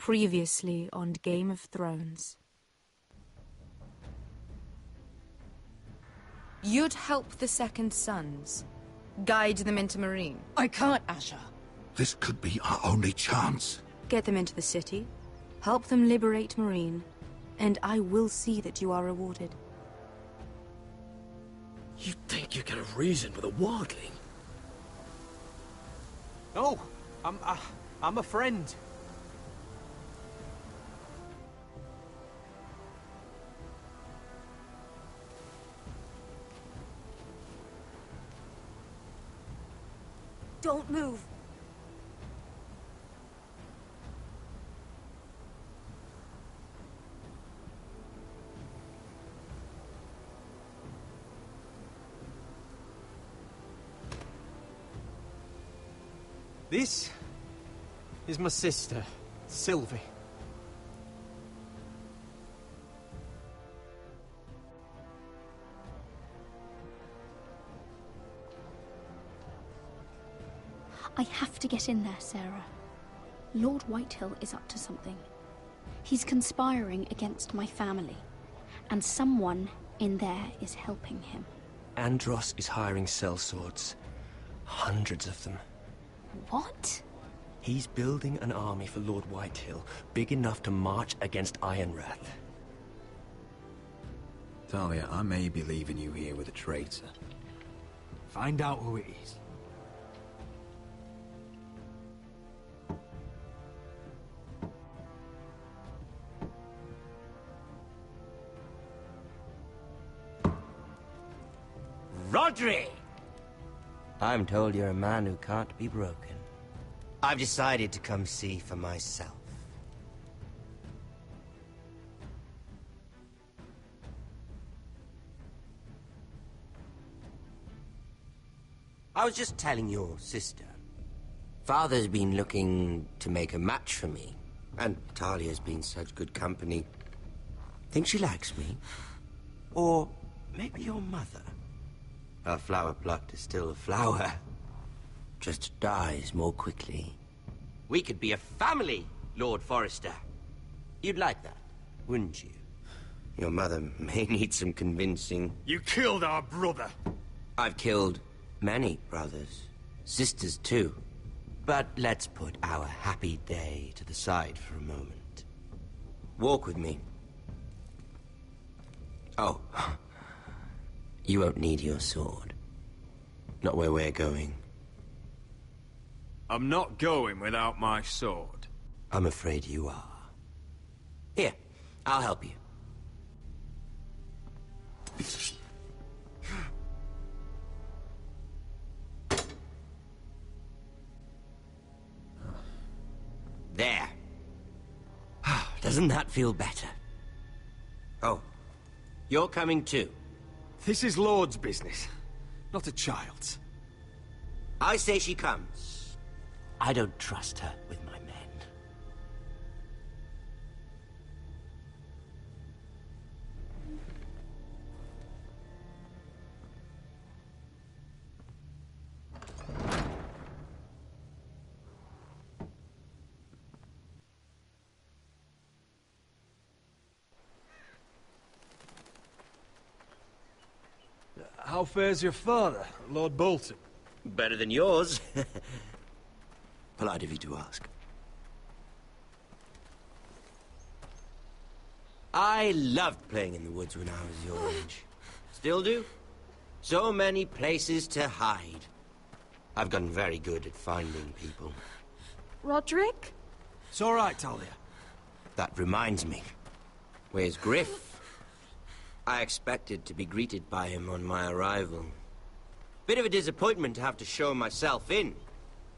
Previously on Game of Thrones. You'd help the Second Sons. Guide them into Marine. I can't, Asher. This could be our only chance. Get them into the city. Help them liberate Marine. And I will see that you are rewarded. You think you can reason with a wildling? No, I'm a friend. Don't move. This is my sister, Sylvie. I have to get in there, Sarah. Lord Whitehill is up to something. He's conspiring against my family, and someone in there is helping him. Andros is hiring sellswords. Hundreds of them. What? He's building an army for Lord Whitehill, big enough to march against Ironrath. Talia, I may be leaving you here with a traitor. Find out who it is. Rodri! I'm told you're a man who can't be broken. I've decided to come see for myself. I was just telling your sister. Father's been looking to make a match for me, and Talia's been such good company. Think she likes me? Or maybe your mother? A flower plucked is still a flower. Just dies more quickly. We could be a family, Lord Forrester. You'd like that, wouldn't you? Your mother may need some convincing. You killed our brother. I've killed many brothers. Sisters, too. But let's put our happy day to the side for a moment. Walk with me. Oh. You won't need your sword. Not where we're going. I'm not going without my sword. I'm afraid you are. Here, I'll help you. There. Doesn't that feel better? Oh, you're coming too. This is Lord's business, not a child's. I say she comes. I don't trust her with my men. How fares your father, Lord Bolton? Better than yours. Polite of you to ask. I loved playing in the woods when I was your age. Still do. So many places to hide. I've gotten very good at finding people. Roderick? It's all right, Talia. That reminds me. Where's Griff? I expected to be greeted by him on my arrival. Bit of a disappointment to have to show myself in.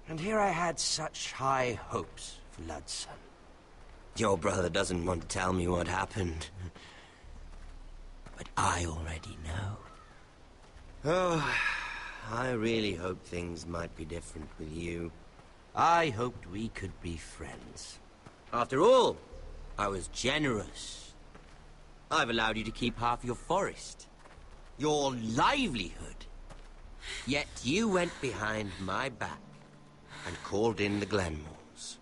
And here I had such high hopes for Ludson. Your brother doesn't want to tell me what happened. But I already know. Oh, I really hoped things might be different with you. I hoped we could be friends. After all, I was generous. I've allowed you to keep half your forest. Your livelihood. Yet you went behind my back and called in the Glenmores.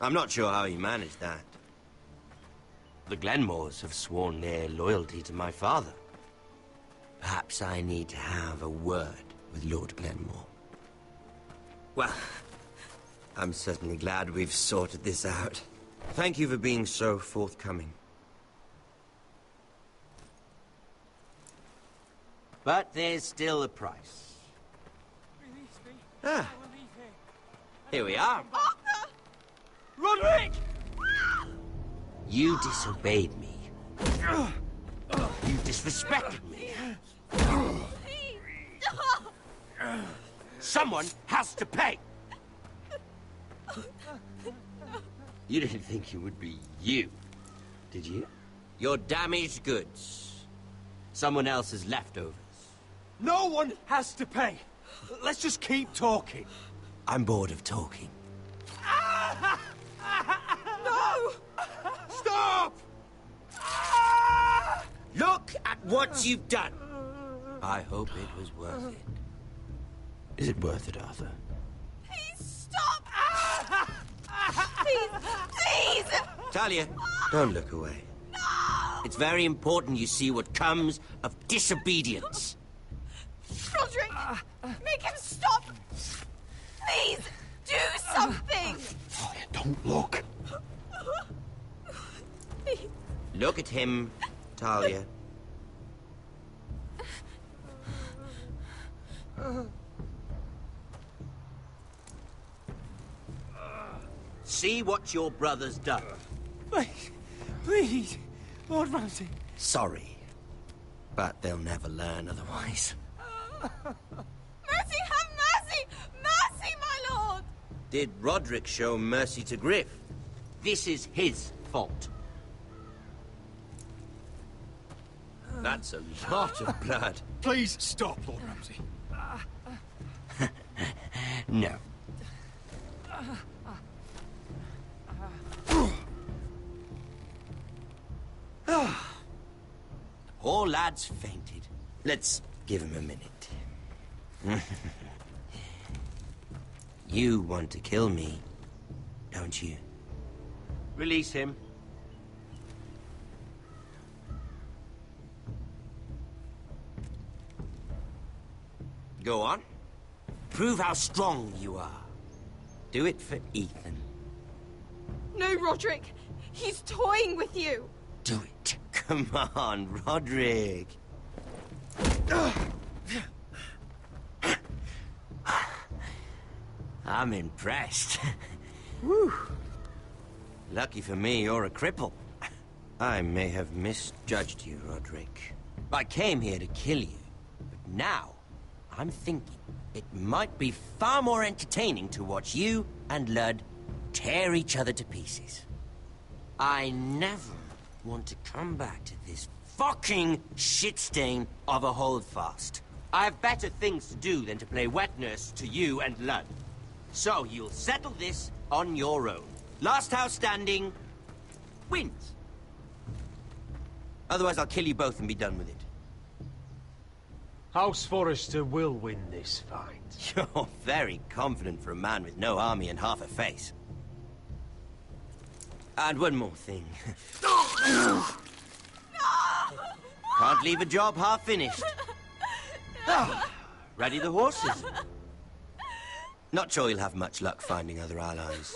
I'm not sure how he managed that. The Glenmores have sworn their loyalty to my father. Perhaps I need to have a word with Lord Glenmore. Well, I'm certainly glad we've sorted this out. Thank you for being so forthcoming. But there's still a price. Ah, here we are. Roderick! You disobeyed me. You disrespected me. Someone has to pay! You didn't think it would be you, did you? Your damaged goods. Someone else's leftovers. No one has to pay. Let's just keep talking. I'm bored of talking. No! Stop! Look at what you've done. I hope it was worth it. Is it worth it, Arthur? Please stop! Please, please! Talia, don't look away. No! It's very important you see what comes of disobedience. Roderick, make him stop! Please, do something! Talia, don't look. Please. Look at him, Talia. See what your brother's done. Please, Lord Ramsay. Sorry, but they'll never learn otherwise. Mercy, have mercy! Mercy, my lord! Did Roderick show mercy to Griff? This is his fault. That's a lot of blood. Please stop, Lord Ramsay. No. Poor lad's fainted. Let's give him a minute. You want to kill me, don't you? Release him. Go on. Prove how strong you are. Do it for Ethan. No, Roderick. He's toying with you. Do it. Come on, Roderick. I'm impressed. Whew. Lucky for me, you're a cripple. I may have misjudged you, Roderick. I came here to kill you, but now I'm thinking it might be far more entertaining to watch you and Ludd tear each other to pieces. I never want to come back to this fucking shit stain of a holdfast. I have better things to do than to play wet nurse to you and Ludd. So you'll settle this on your own. Last house standing wins. Otherwise I'll kill you both and be done with it. House Forrester will win this fight. You're very confident for a man with no army and half a face. And one more thing. Can't leave a job half finished. Ready the horses? Not sure you'll have much luck finding other allies.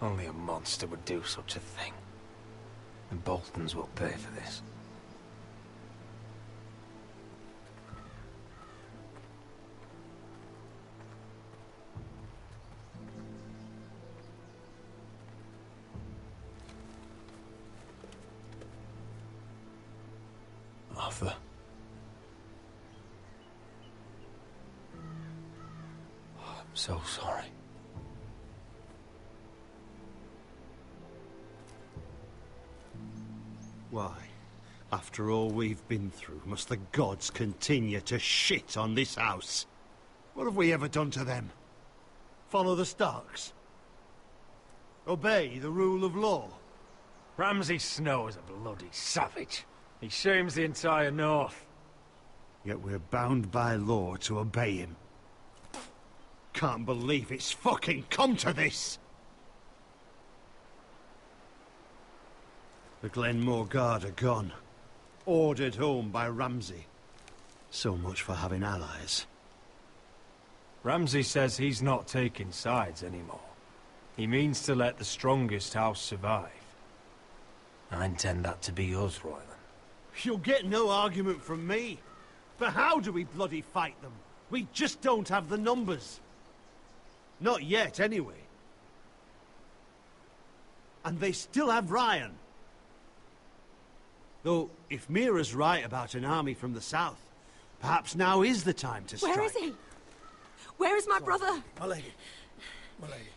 Only a monster would do such a thing. The Boltons will pay for this. Arthur. I'm so sorry. Why, after all we've been through, must the gods continue to shit on this house? What have we ever done to them? Follow the Starks? Obey the rule of law? Ramsay Snow is a bloody savage. He shames the entire North. Yet we're bound by law to obey him. Can't believe it's fucking come to this! The Glenmore Guard are gone. Ordered home by Ramsay. So much for having allies. Ramsay says he's not taking sides anymore. He means to let the strongest house survive. I intend that to be us, Royland. You'll get no argument from me. But how do we bloody fight them? We just don't have the numbers. Not yet, anyway. And they still have Ryan. Though, if Mira's right about an army from the south, perhaps now is the time to strike. Where is he? Where is my brother? My lady. My lady.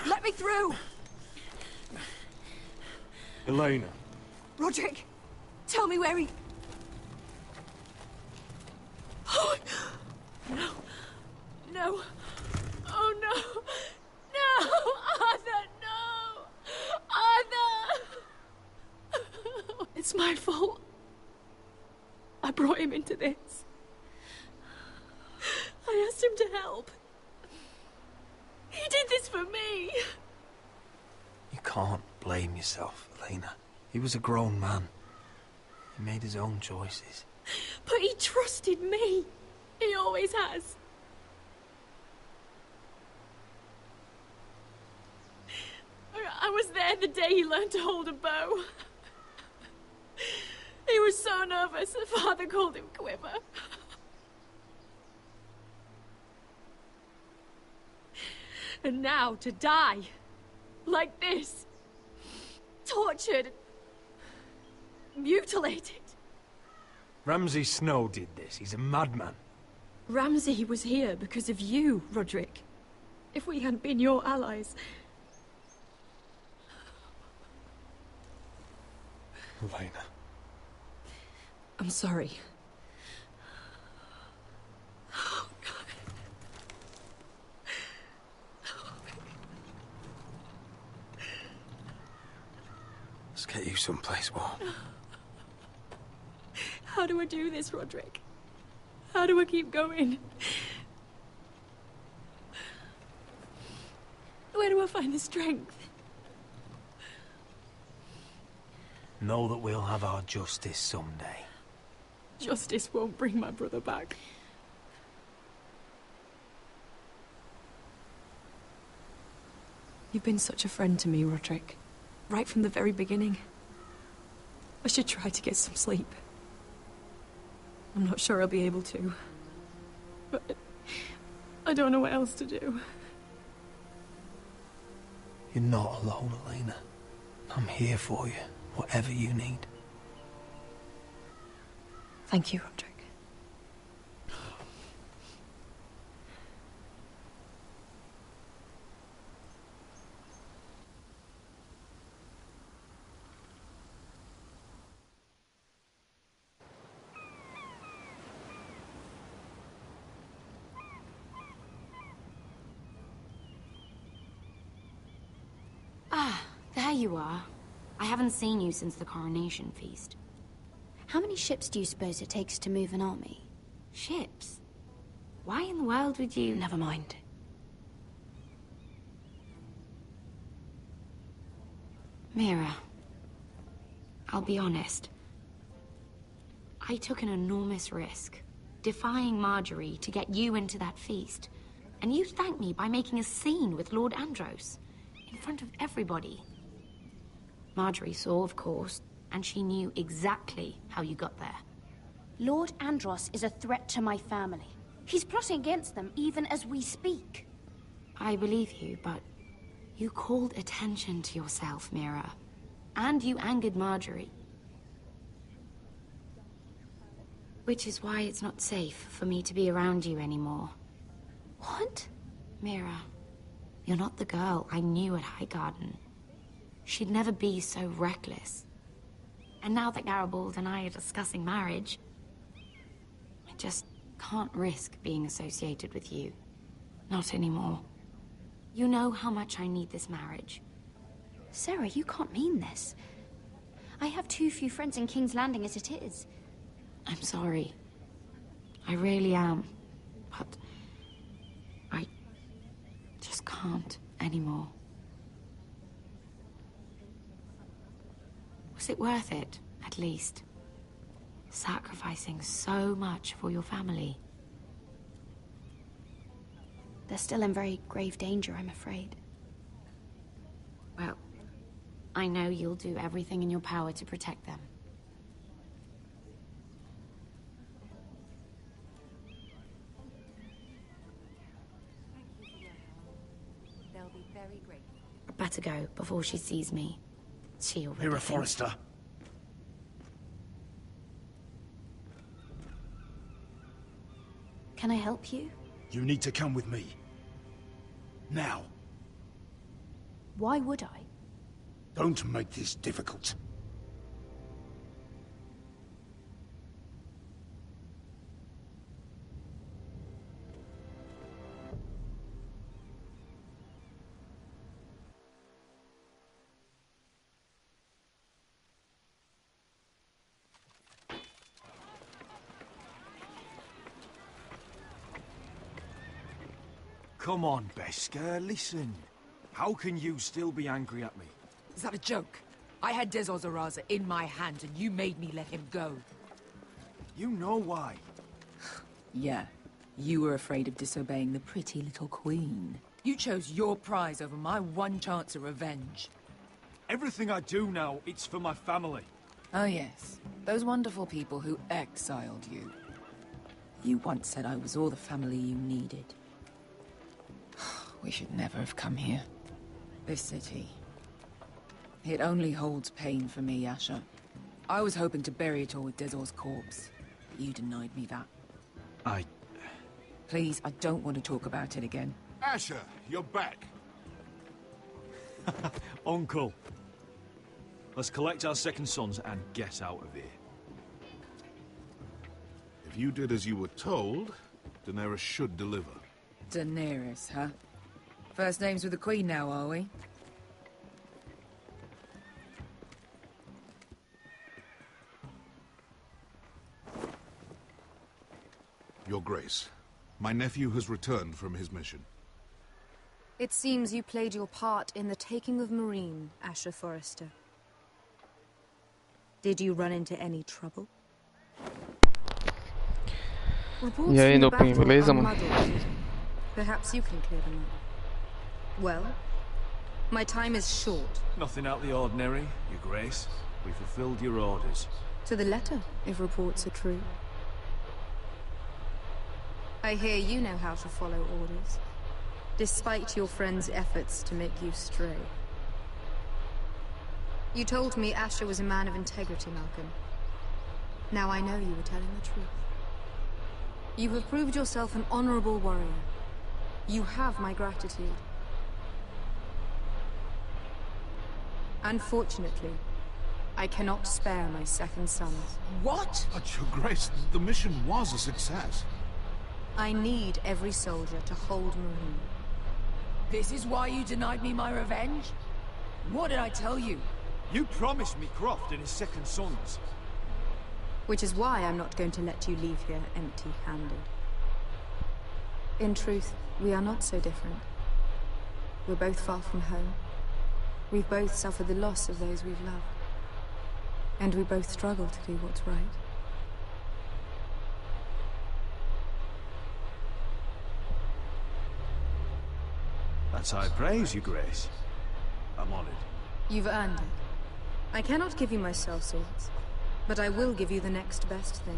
Let me through! Elena. Roderick, tell me where he... Oh, no. No. Oh, no. No! Arthur, no! Arthur! It's my fault. I brought him into this. I asked him to help. He did this for me. You can't blame yourself, Elena. He was a grown man. He made his own choices. But he trusted me. He always has. I was there the day he learned to hold a bow. He was so nervous, Father called him Quiver. And now to die, like this, tortured, mutilated. Ramsay Snow did this. He's a madman. Ramsay was here because of you, Roderick. If we hadn't been your allies... Elena. I'm sorry. Let's get you someplace warm. How do I do this, Roderick? How do I keep going? Where do I find the strength? Know that we'll have our justice someday. Justice won't bring my brother back. You've been such a friend to me, Roderick. Right from the very beginning. I should try to get some sleep. I'm not sure I'll be able to. But I don't know what else to do. You're not alone, Elena. I'm here for you, whatever you need. Thank you, Roderick. Ah, there you are. I haven't seen you since the coronation feast. How many ships do you suppose it takes to move an army? Ships? Why in the world would you... Never mind. Mira, I'll be honest. I took an enormous risk, defying Marjorie to get you into that feast. and you thank me by making a scene with Lord Andros, in front of everybody. Marjorie saw, of course, and she knew exactly how you got there. Lord Andros is a threat to my family. He's plotting against them even as we speak. I believe you, but you called attention to yourself, Mira. And you angered Marjorie. Which is why it's not safe for me to be around you anymore. What? Mira, you're not the girl I knew at Highgarden. She'd never be so reckless. And now that Garibald and I are discussing marriage, I just can't risk being associated with you. Not anymore. You know how much I need this marriage. Sarah, you can't mean this. I have too few friends in King's Landing as it is. I'm sorry. I really am. But I just can't anymore. Was it worth it, at least? Sacrificing so much for your family? They're still in very grave danger, I'm afraid. Well, I know you'll do everything in your power to protect them. They'll be very grateful. I better go before she sees me. She already Mira thinks- Forrester. Can I help you? You need to come with me. Now. Why would I? Don't make this difficult. Come on, Beskar, listen. How can you still be angry at me? Is that a joke? I had Dezor Zaraza in my hand and you made me let him go. You know why. Yeah, you were afraid of disobeying the pretty little queen. You chose your prize over my one chance of revenge. Everything I do now, it's for my family. Oh yes, those wonderful people who exiled you. You once said I was all the family you needed. We should never have come here. This city. It only holds pain for me, Asher. I was hoping to bury it all with Dezor's corpse, but you denied me that. Please, I don't want to talk about it again. Asher, you're back. Uncle. Let's collect our second sons and get out of here. If you did as you were told, Daenerys should deliver. Daenerys, huh? First names with the Queen now, are we? Your Grace, my nephew has returned from his mission. It seems you played your part in the taking of Marine, Asher Forrester. Did you run into any trouble? Reports E aí, from the Nopinho, battle beleza, are mano? muddled. Perhaps you can clear them up. Well, my time is short. Nothing out of the ordinary, Your Grace. We fulfilled your orders. To the letter, if reports are true. I hear you know how to follow orders, despite your friend's efforts to make you stray. You told me Asher was a man of integrity, Malcolm. Now I know you were telling the truth. You have proved yourself an honorable warrior. You have my gratitude. Unfortunately, I cannot spare my second sons. What? But, Your Grace, the mission was a success. I need every soldier to hold Marine. This is why you denied me my revenge? What did I tell you? You promised me Croft and his second sons. Which is why I'm not going to let you leave here empty-handed. In truth, we are not so different. We're both far from home. We've both suffered the loss of those we've loved. And we both struggle to do what's right. That's high praise, Your Grace. I'm honored. You've earned it. I cannot give you my sellswords, but I will give you the next best thing.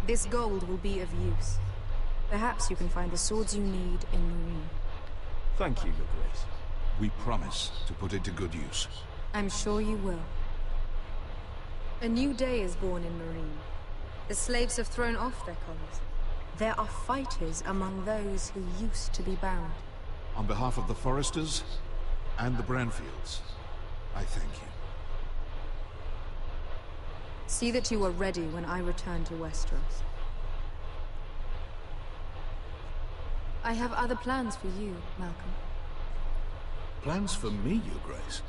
This gold will be of use. Perhaps you can find the swords you need in Marine. Thank you, Your Grace. We promise to put it to good use. I'm sure you will. A new day is born in Marine. The slaves have thrown off their collars. There are fighters among those who used to be bound. On behalf of the Foresters and the Branfields, I thank you. See that you are ready when I return to Westeros. I have other plans for you, Malcolm. Plans for me, Your Grace?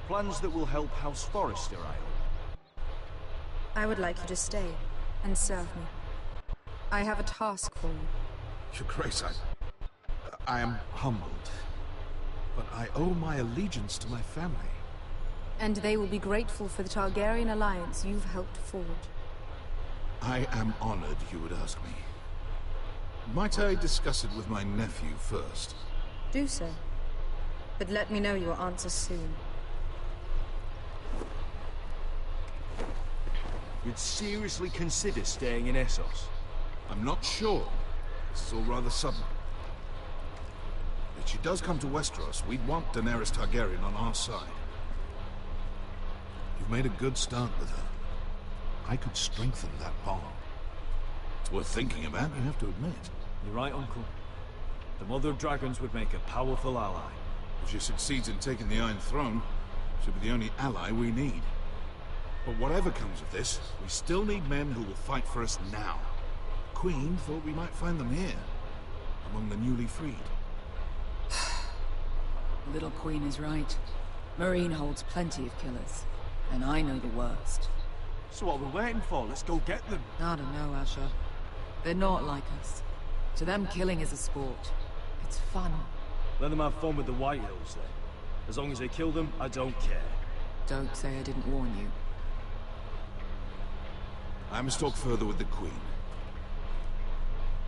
Plans that will help House Forrester, I hope. I would like you to stay and serve me. I have a task for you. Your Grace, I am humbled, but I owe my allegiance to my family. And they will be grateful for the Targaryen alliance you've helped forge. I am honored you would ask me. Might I discuss it with my nephew first? Do so. But let me know your answer soon. You'd seriously consider staying in Essos? I'm not sure. This is all rather sudden. If she does come to Westeros, we'd want Daenerys Targaryen on our side. You've made a good start with her. I could strengthen that bond. It's worth thinking about, you have to admit. You're right, Uncle. The Mother of Dragons would make a powerful ally. If she succeeds in taking the Iron Throne, she'll be the only ally we need. But whatever comes of this, we still need men who will fight for us now. The Queen thought we might find them here, among the newly freed. Little Queen is right. Marine holds plenty of killers, and I know the worst. So what are we waiting for? Let's go get them. I don't know, Asher. They're not like us. To them, killing is a sport. It's fun. Let them have fun with the White Hills, then. As long as they kill them, I don't care. Don't say I didn't warn you. I must talk further with the Queen.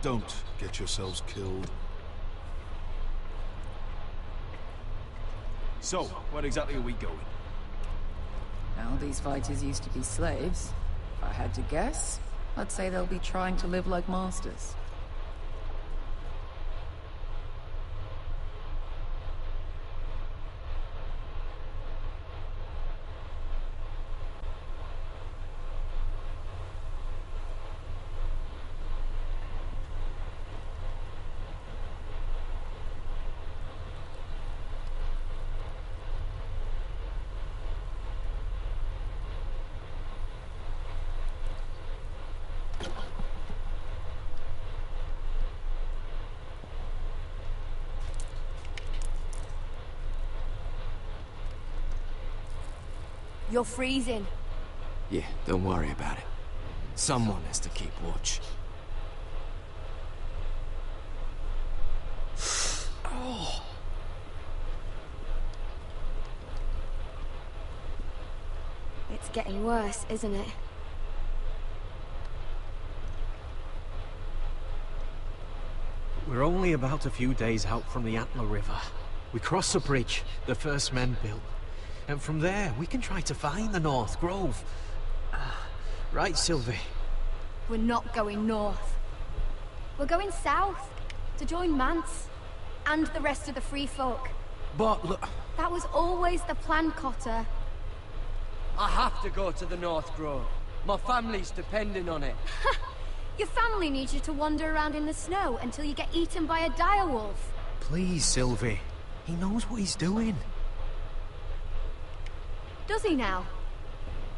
Don't get yourselves killed. So, where exactly are we going? Now, these fighters used to be slaves. If I had to guess, I'd say they'll be trying to live like masters. You're freezing. Yeah, don't worry about it. Someone has to keep watch. Oh. It's getting worse, isn't it? We're only about a few days out from the Antler River. We cross the bridge the first men built. And from there, we can try to find the North Grove. Right, Sylvie? We're not going north. We're going south, to join Mance, and the rest of the Free Folk. But look... That was always the plan, Cotter. I have to go to the North Grove. My family's depending on it. Your family needs you to wander around in the snow until you get eaten by a direwolf. Please, Sylvie. He knows what he's doing. Does he now?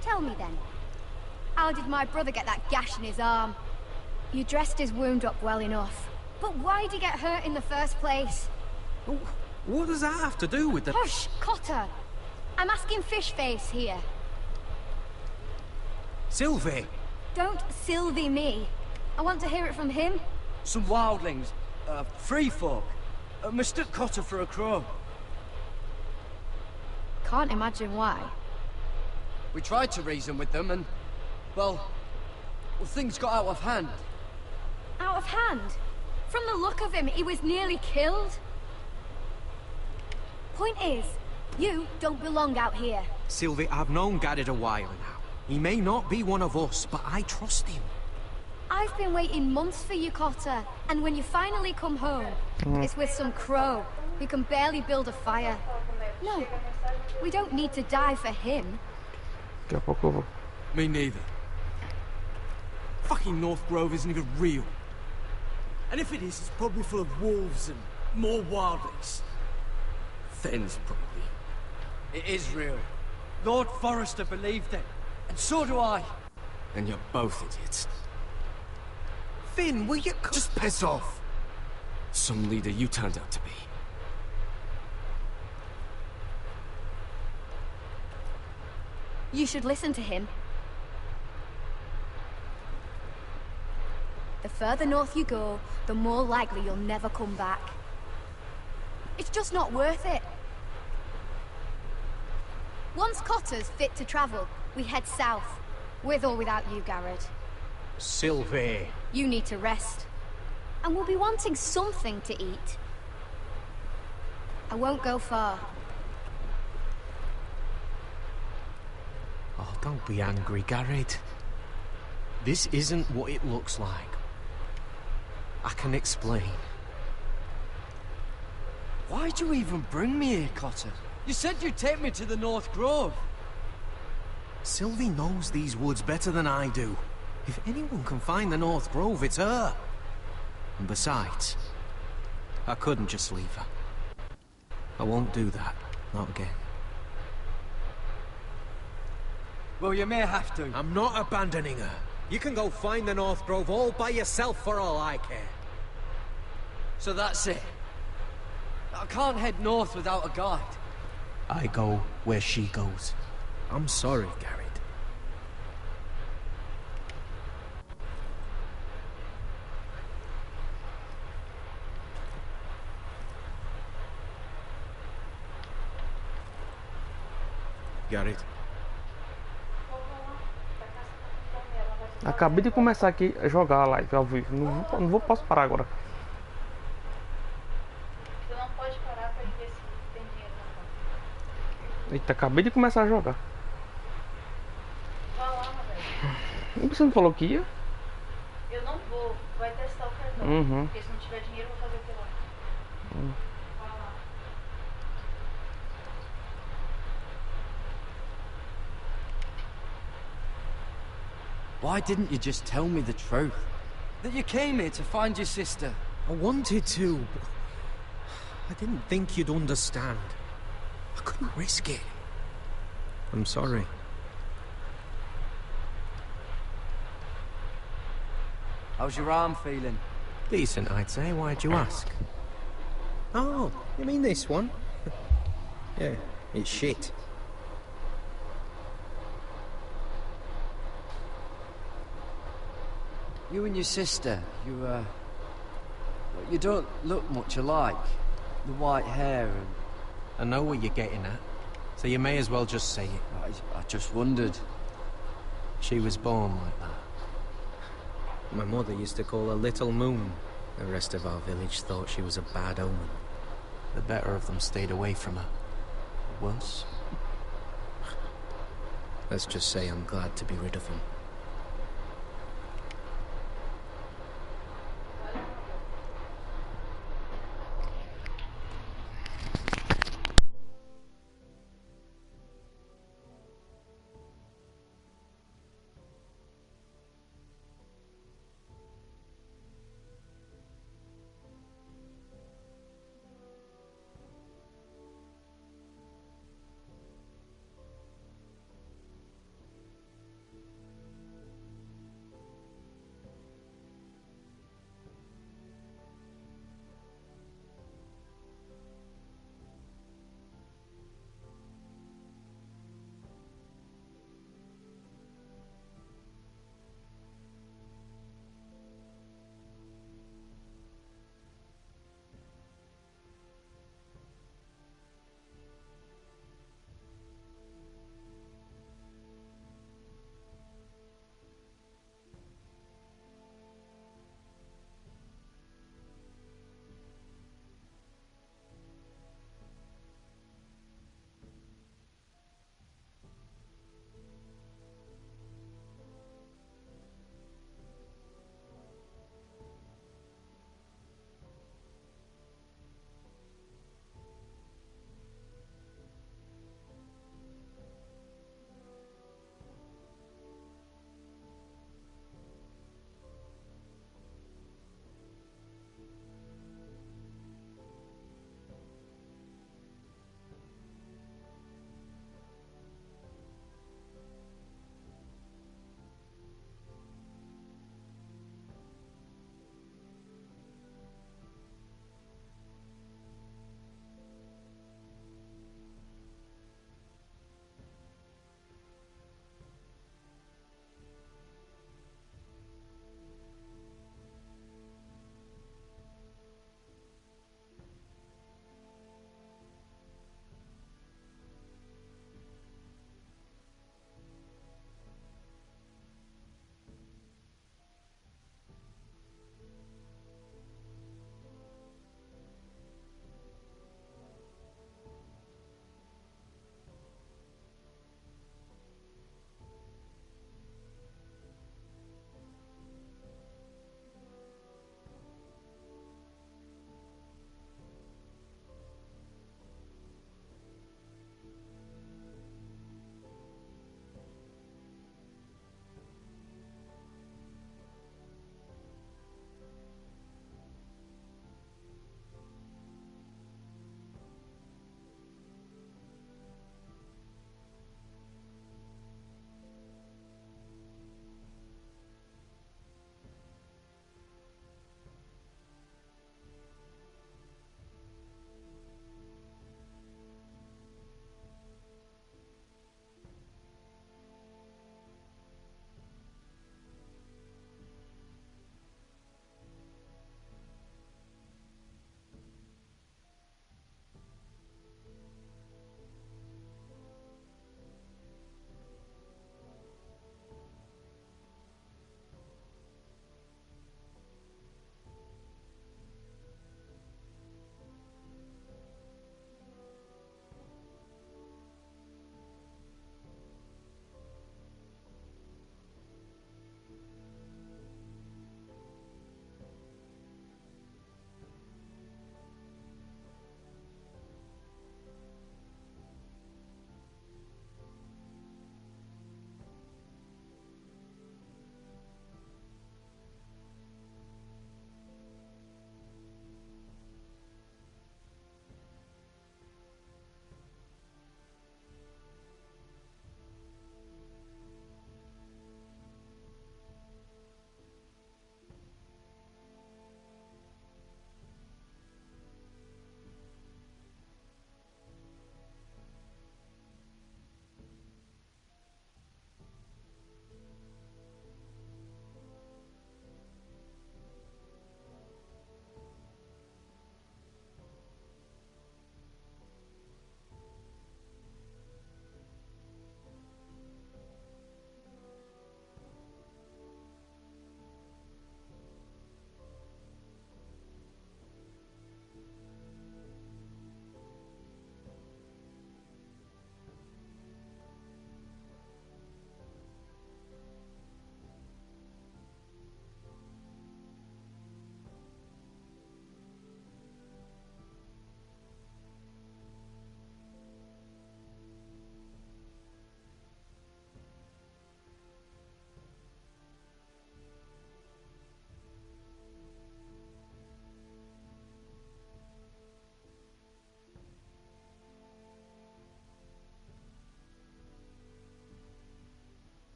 Tell me then. How did my brother get that gash in his arm? You dressed his wound up well enough. But why'd he get hurt in the first place? What does that have to do with the... Hush, Cotter! I'm asking Fishface here. Sylvie! Don't Sylvie me. I want to hear it from him. Some wildlings. Free folk. Mistook Cotter for a crow. can't imagine why. We tried to reason with them and, well, things got out of hand. Out of hand? From the look of him, he was nearly killed. Point is, you don't belong out here. Sylvie, I've known Garrett a while now. He may not be one of us, but I trust him. I've been waiting months for you, Cotter. And when you finally come home, it's with some crow who can barely build a fire. No, we don't need to die for him. Daqui a pouco eu vou. Me neither. Fucking North Grove isn't even real. And if it is, it's probably full of wolves and more wildlings. Then's probably. It is real. Lord Forrester believed it, and so do I. And you're both idiots. Finn, will you... Just piss off! Some leader you turned out to be. You should listen to him. The further north you go, the more likely you'll never come back. It's just not worth it. Once Cotter's fit to travel, we head south. With or without you, Garrett. Sylvie. You need to rest. And we'll be wanting something to eat. I won't go far. Oh, don't be angry, Garrett. This isn't what it looks like. I can explain. Why'd you even bring me here, Cotter? You said you'd take me to the North Grove. Sylvie knows these woods better than I do. If anyone can find the North Grove, it's her. And besides, I couldn't just leave her. I won't do that. Not again. Well, you may have to. I'm not abandoning her. You can go find the North Grove all by yourself for all I care. So that's it. I can't head north without a guide. I go where she goes. I'm sorry, Garrett. Garrett. Acabei de começar aqui a jogar a live ao vivo. Posso parar agora. Você não pode parar pra ver se tem dinheiro na conta. Eita, acabei de começar a jogar. Vai lá, velho. Você não falou que ia? Eu não vou. Vai testar o cartão. Porque se não tiver dinheiro, eu vou fazer o que lá? Vai lá. Why didn't you just tell me the truth? That you came here to find your sister? I wanted to, but I didn't think you'd understand. I couldn't risk it. I'm sorry. How's your arm feeling? Decent, I'd say. Why'd you ask? Oh, you mean this one? Yeah, it's shit. You and your sister, you don't look much alike. The white hair and... I know what you're getting at, so you may as well just say it. I just wondered. She was born like that. My mother used to call her Little Moon. The rest of our village thought she was a bad omen. The better of them stayed away from her. Worse? Let's just say I'm glad to be rid of them.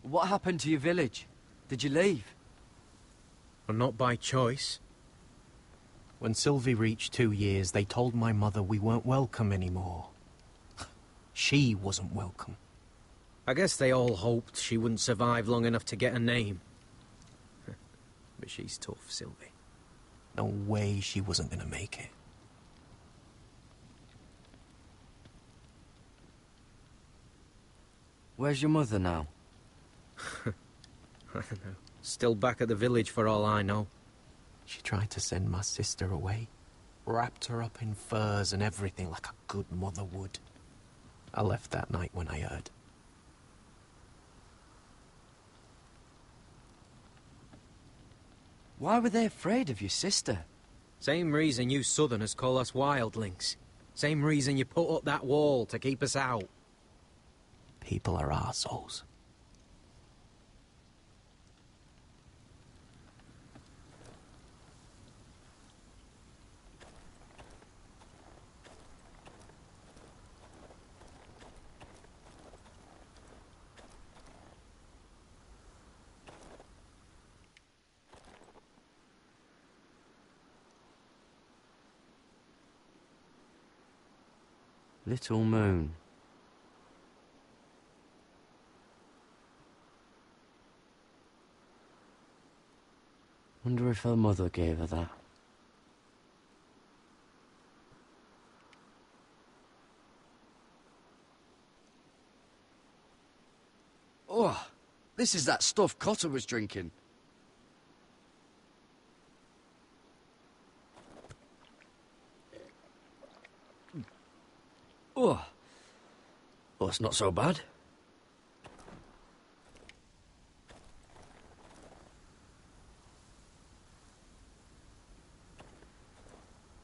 What happened to your village? Did you leave? Well, not by choice. When Sylvie reached 2 years, they told my mother we weren't welcome anymore. She wasn't welcome. I guess they all hoped she wouldn't survive long enough to get a name. But she's tough, Sylvie. No way she wasn't gonna make it. Where's your mother now? I don't know. Still back at the village for all I know. She tried to send my sister away. Wrapped her up in furs and everything like a good mother would. I left that night when I heard. Why were they afraid of your sister? Same reason you Southerners call us wildlings. Same reason you put up that wall to keep us out. People are arseholes. Little moon. Wonder if her mother gave her that. Oh, this is that stuff Cotter was drinking. Oh, well, it's not so bad.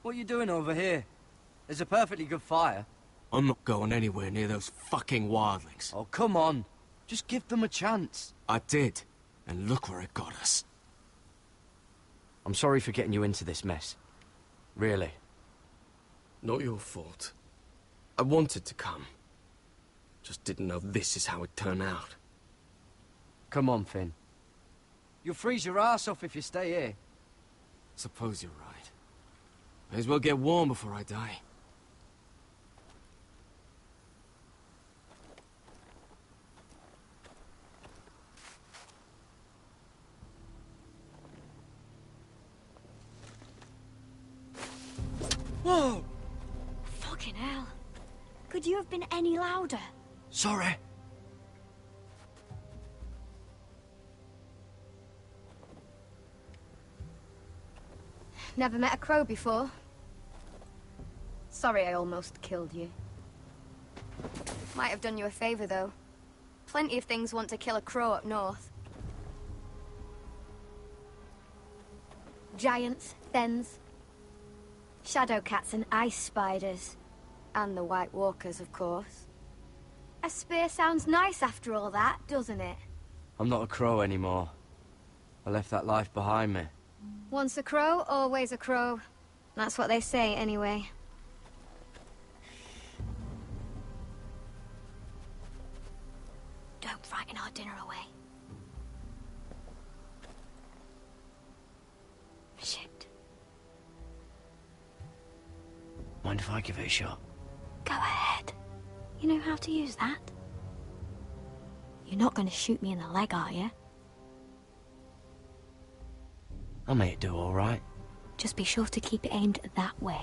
What are you doing over here? There's a perfectly good fire. I'm not going anywhere near those fucking wildlings. Oh, come on. Just give them a chance. I did, and look where it got us. I'm sorry for getting you into this mess. Really. Not your fault. I wanted to come. Just didn't know this is how it'd turn out. Come on, Finn. You'll freeze your ass off if you stay here. Suppose you're right. May as well get warm before I die. Whoa! Fucking hell. Could you have been any louder? Sorry. Never met a crow before. Sorry I almost killed you. Might have done you a favor, though. Plenty of things want to kill a crow up north. Giants, thens, shadow cats and ice spiders. And the White Walkers, of course. A spear sounds nice after all that, doesn't it? I'm not a crow anymore. I left that life behind me. Once a crow, always a crow. That's what they say, anyway. Don't frighten our dinner away. Shit. Mind if I give it a shot? Go ahead. You know how to use that? You're not going to shoot me in the leg, are you? I made it do all right. Just be sure to keep it aimed that way.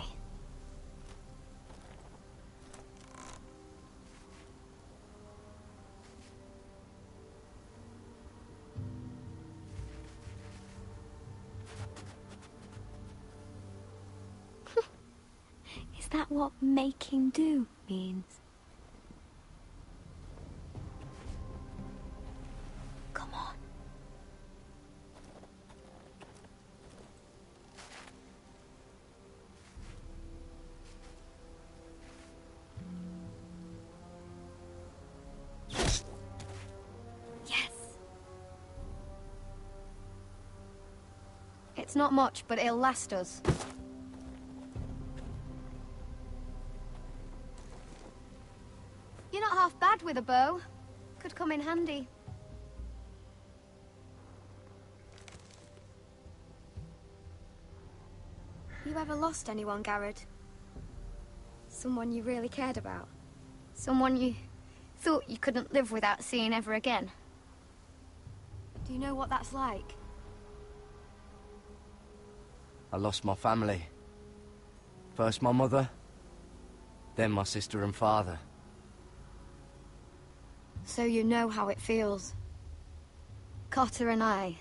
Is that what making do means? Come on. Yes. It's not much, but it'll last us. You're not half bad with a bow. Could come in handy. You ever lost anyone, Garrett? Someone you really cared about? Someone you thought you couldn't live without seeing ever again? Do you know what that's like? I lost my family. First my mother, then my sister and father. So you know how it feels. Cotter and I,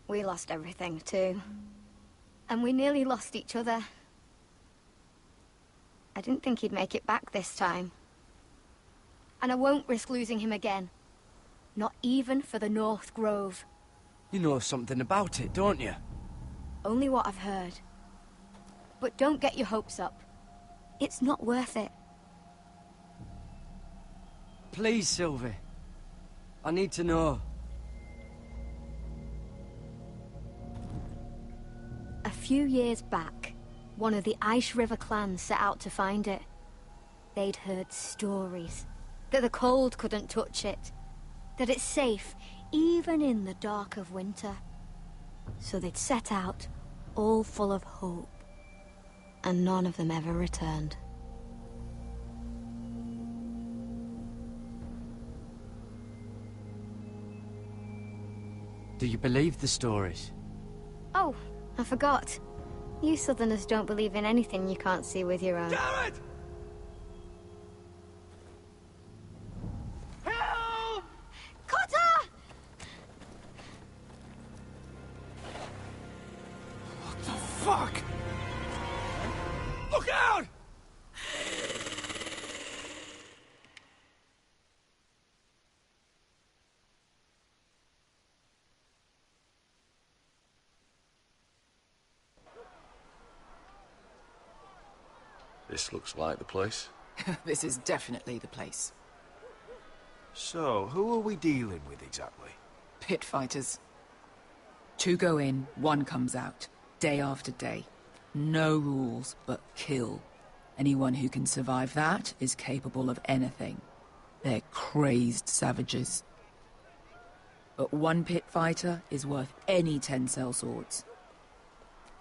we lost everything too. And we nearly lost each other. I didn't think he'd make it back this time. And I won't risk losing him again. Not even for the North Grove. You know something about it, don't you? Only what I've heard. But don't get your hopes up. It's not worth it. Please, Sylvie. I need to know. A few years back, one of the Ice River clans set out to find it. They'd heard stories. That the cold couldn't touch it. That it's safe, even in the dark of winter. So they'd set out, all full of hope. And none of them ever returned. Do you believe the stories? Oh, I forgot. You Southerners don't believe in anything you can't see with your own. Garrett! Help! Cotter! What the fuck? Look out! This looks like the place. This is definitely the place. So, who are we dealing with exactly? Pit fighters. 2 go in, 1 comes out. Day after day. No rules, but kill. Anyone who can survive that is capable of anything. They're crazed savages. But 1 pit fighter is worth any 10 sellswords.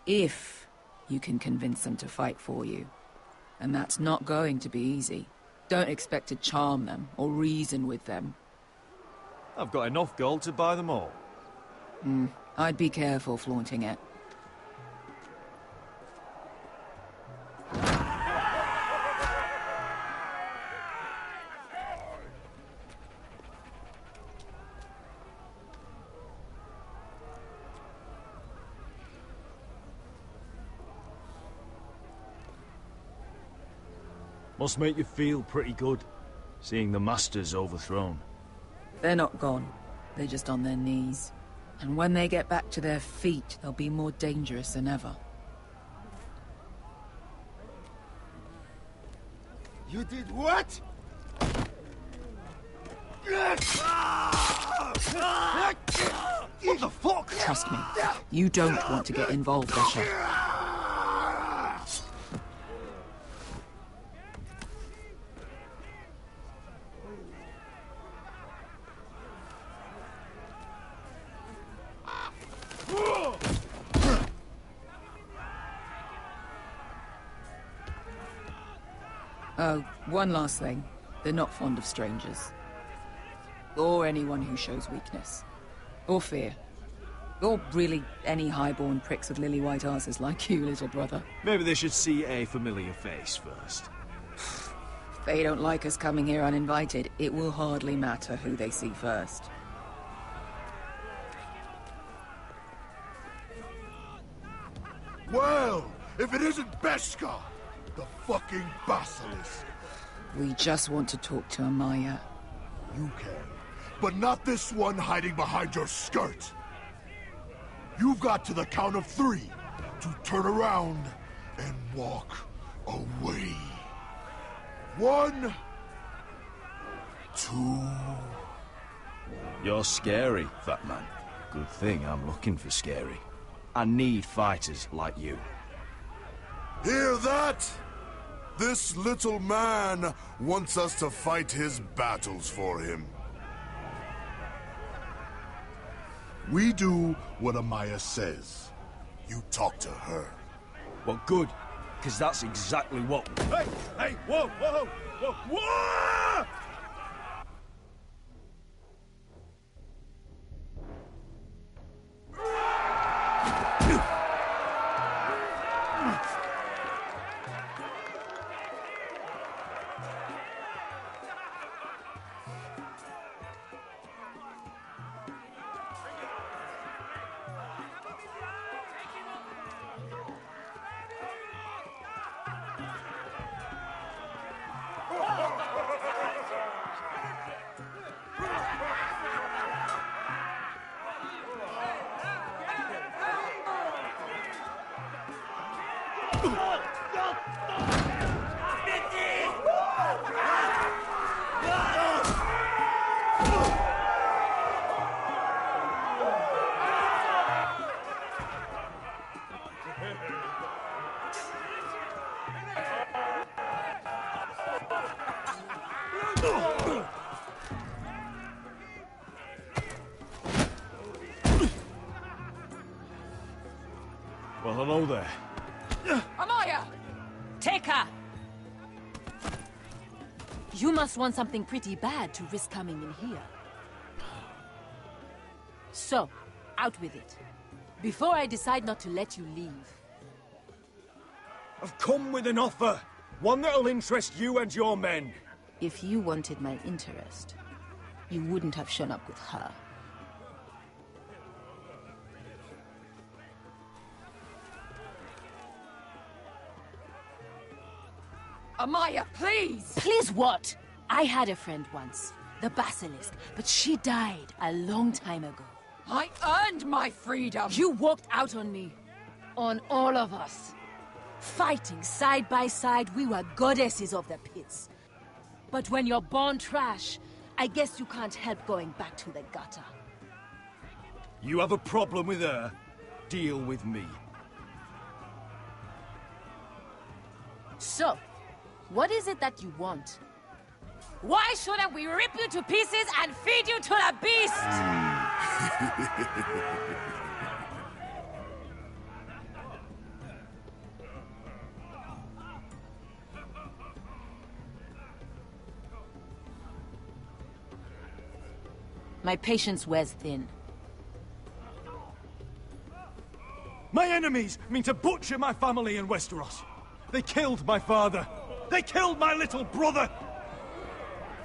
If you can convince them to fight for you. And that's not going to be easy. Don't expect to charm them or reason with them. I've got enough gold to buy them all. I'd be careful flaunting it. Must make you feel pretty good, seeing the Masters overthrown. They're not gone. They're just on their knees. And when they get back to their feet, they'll be more dangerous than ever. You did what? What the fuck? Trust me, you don't want to get involved, Escher. Oh, one last thing. They're not fond of strangers. Or anyone who shows weakness. Or fear. Or really any highborn pricks with lily-white asses like you, little brother. Maybe they should see a familiar face first. If they don't like us coming here uninvited, it will hardly matter who they see first. Well, if it isn't Beskha, the fucking basilisk. We just want to talk to Amaya. You can, but not this one hiding behind your skirt. You've got to the count of 3 to turn around and walk away. 1, 2... You're scary, fat man. Good thing I'm looking for scary. I need fighters like you. Hear that? This little man wants us to fight his battles for him. We do what Amaya says. You talk to her. Well, good, because that's exactly what... Hey! Hey! Whoa! Whoa! Whoa! Whoa! Well, hello there. Amaya! Take her! You must want something pretty bad to risk coming in here. So, out with it. Before I decide not to let you leave. I've come with an offer. One that'll interest you and your men. If you wanted my interest, you wouldn't have shown up with her. Amaya, please! Please what? I had a friend once, the Basilisk, but she died a long time ago. I earned my freedom! You walked out on me. On all of us. Fighting side by side, we were goddesses of the pits. But when you're born trash, I guess you can't help going back to the gutter. You have a problem with her? Deal with me. So, what is it that you want? Why shouldn't we rip you to pieces and feed you to the beast? My patience wears thin. My enemies mean to butcher my family in Westeros. They killed my father. They killed my little brother.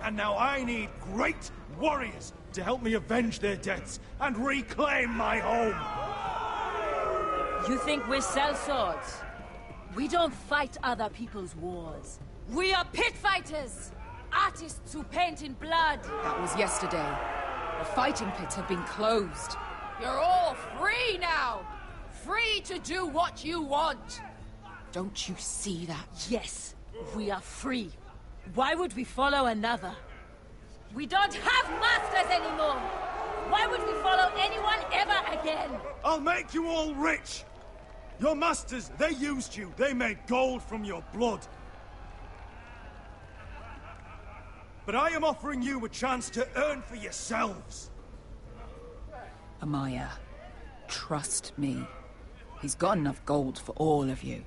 And now I need great warriors to help me avenge their deaths and reclaim my home. You think we sell swords? We don't fight other people's wars. We are pit fighters! Artists who paint in blood! That was yesterday. The fighting pits have been closed. You're all free now! Free to do what you want! Don't you see that? Yes, we are free. Why would we follow another? We don't have masters anymore! Why would we follow anyone ever again? I'll make you all rich! Your masters, they used you. They made gold from your blood. But I am offering you a chance to earn for yourselves. Amaya, trust me. He's got enough gold for all of you.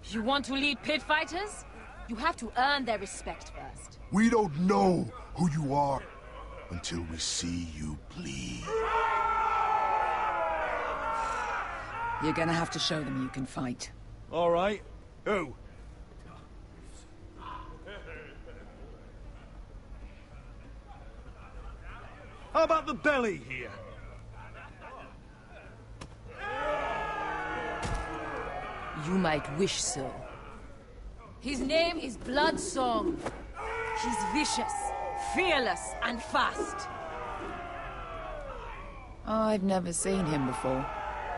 You want to lead pit fighters? You have to earn their respect first. We don't know who you are until we see you bleed. You're gonna have to show them you can fight. All right. Who? How about the belly here? You might wish so. His name is Bloodsong. He's vicious, fearless, and fast. I've never seen him before.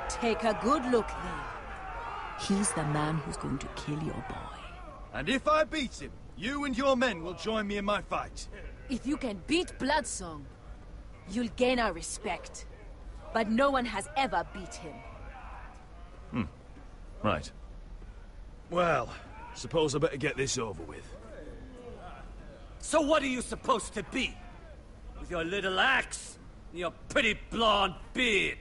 Take a good look then. He's the man who's going to kill your boy. And if I beat him, you and your men will join me in my fight. If you can beat Bloodsong, you'll gain our respect. But no one has ever beat him. Right. Well, suppose I better get this over with. So what are you supposed to be? With your little axe and your pretty blonde beard?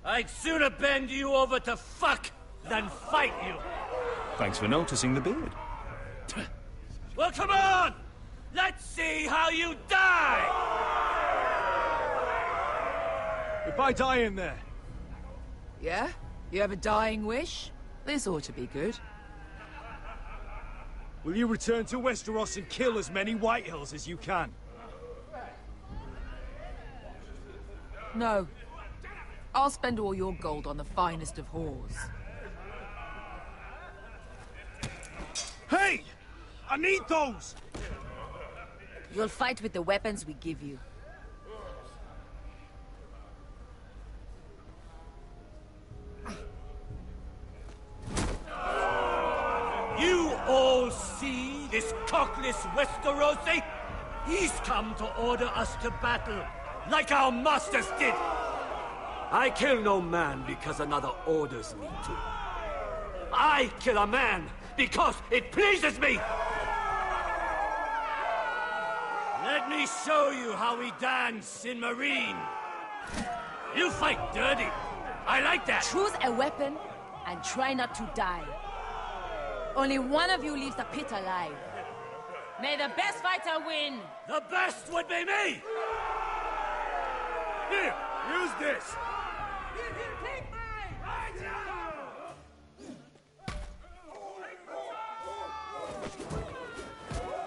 I'd sooner bend you over to fuck than fight you. Thanks for noticing the beard. Well, come on! Let's see how you die! If I die in there... Yeah? You have a dying wish? This ought to be good. Will you return to Westeros and kill as many Whitehills as you can? No. I'll spend all your gold on the finest of whores. Hey! I need those! You'll fight with the weapons we give you. You all see this cockless Westerosi? He's come to order us to battle, like our masters did. I kill no man because another orders me to. I kill a man because it pleases me! Let me show you how we dance in Marine. You fight dirty. I like that. Choose a weapon and try not to die. Only one of you leaves the pit alive. May the best fighter win! The best would be me! Here, use this!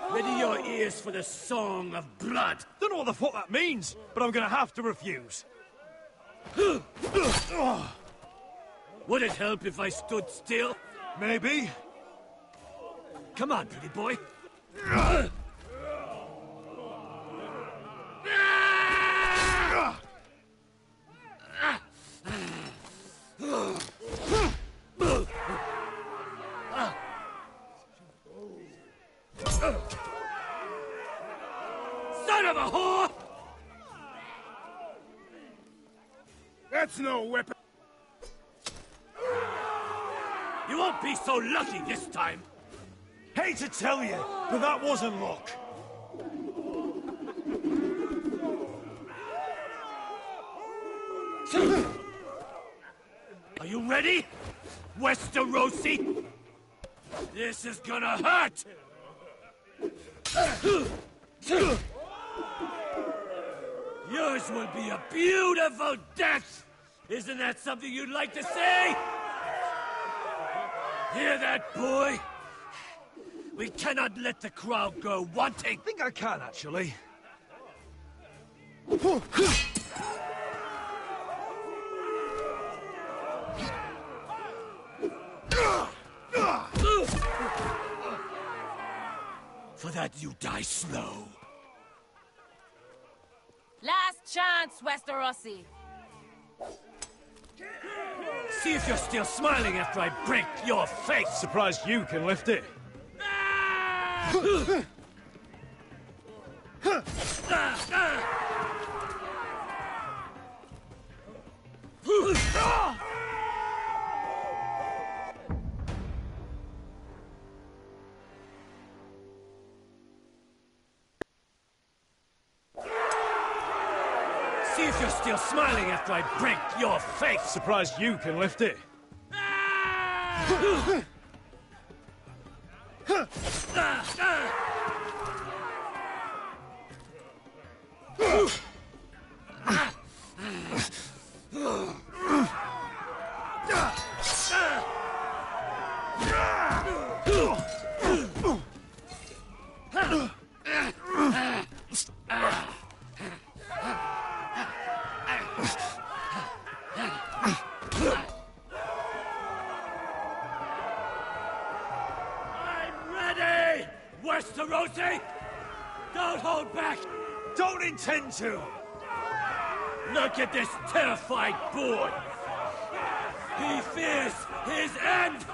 Ready your ears for the song of blood. Don't know what the fuck that means, but I'm gonna have to refuse. Would it help if I stood still? Maybe. Come on, pretty boy. Son of a whore! That's no weapon. You won't be so lucky this time. Hate to tell you, but that wasn't luck. Are you ready, Westerosi? This is gonna hurt! Yours will be a beautiful death! Isn't that something you'd like to say? Hear that, boy? We cannot let the crowd go wanting. I think I can, actually. For that, you die slow. Last chance, Westerosi. See if you're still smiling after I break your face. Surprised you can lift it. See if you're still smiling after I break your face. Surprised you can lift it. Westerosi! Don't hold back! Don't intend to! Look at this terrified boy! He fears his end!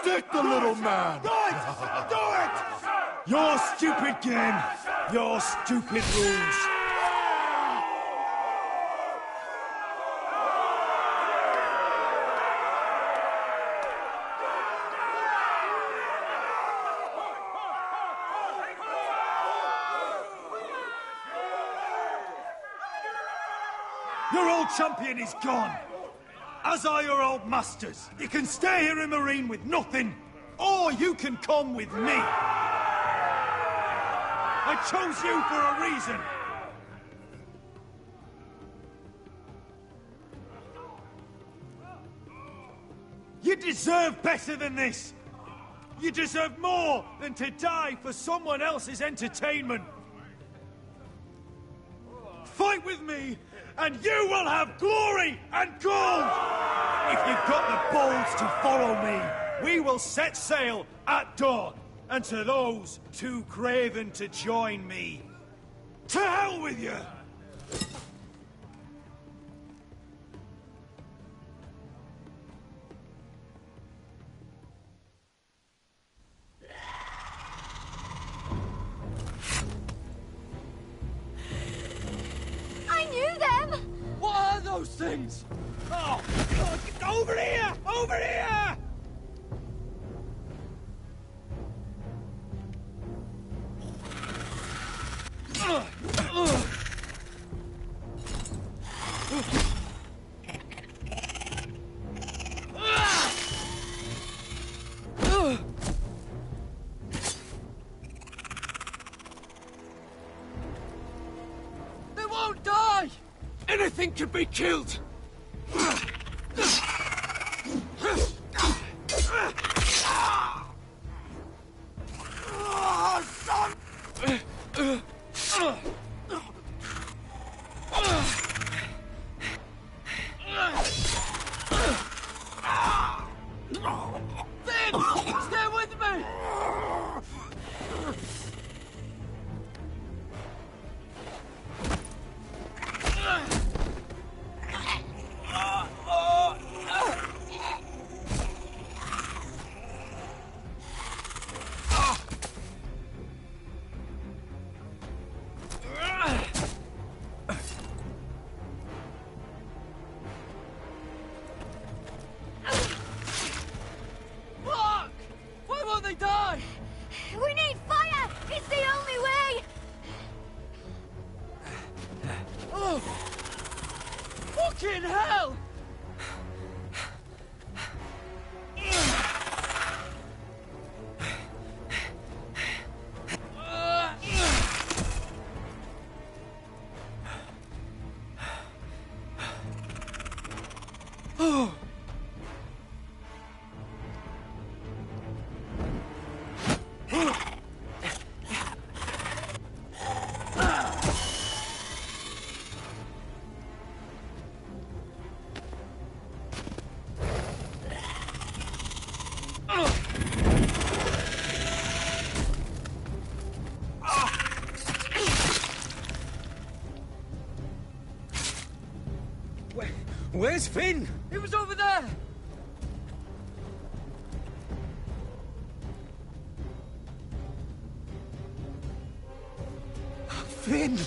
Stick the little man! Right! Do it! Your stupid game. Your stupid rules. Your old champion is gone. As are your old masters. You can stay here in Marine with nothing, or you can come with me. I chose you for a reason. You deserve better than this. You deserve more than to die for someone else's entertainment. Fight with me, and you will have glory and gold! If you've got the balls to follow me, we will set sail at dawn. And to those too craven to join me, to hell with you! I knew them! What are those things? Oh, God, over here! Over here! They won't die! Anything can be killed! Stay with me! Fuck! Why won't they die? We need fire! It's the only way! Oh! Fucking hell! Oh! Where's Finn? He was over there! Finn!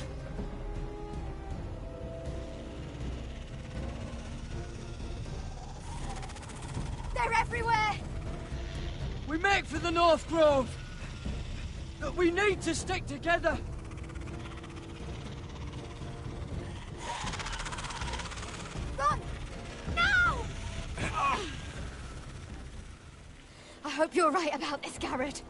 They're everywhere! We make for the North Grove! But we need to stick together! Run! Now! I hope you're right about this, Garrett.